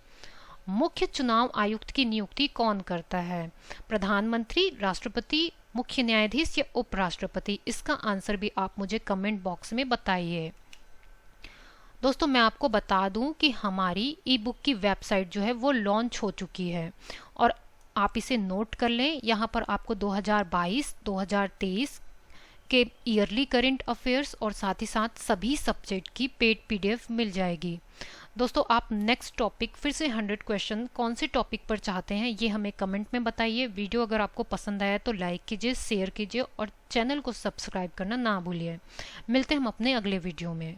Speaker 1: मुख्य चुनाव आयुक्त की नियुक्ति कौन करता है? प्रधानमंत्री, राष्ट्रपति, मुख्य न्यायाधीश या उपराष्ट्रपति? इसका आंसर भी आप मुझे कमेंट बॉक्स में बताइए। दोस्तों मैं आपको बता दूं कि हमारी ई बुक की वेबसाइट जो है वो लॉन्च हो चुकी है और आप इसे नोट कर लें। यहाँ पर आपको 2022, 2023 के ईयरली करंट अफेयर्स और साथ ही साथ सभी सब्जेक्ट की पेड पीडीएफ मिल जाएगी। दोस्तों आप नेक्स्ट टॉपिक फिर से 100 क्वेश्चन कौन से टॉपिक पर चाहते हैं ये हमें कमेंट में बताइए। वीडियो अगर आपको पसंद आया तो लाइक कीजिए, शेयर कीजिए और चैनल को सब्सक्राइब करना ना भूलिए। मिलते हैं हम अपने अगले वीडियो में।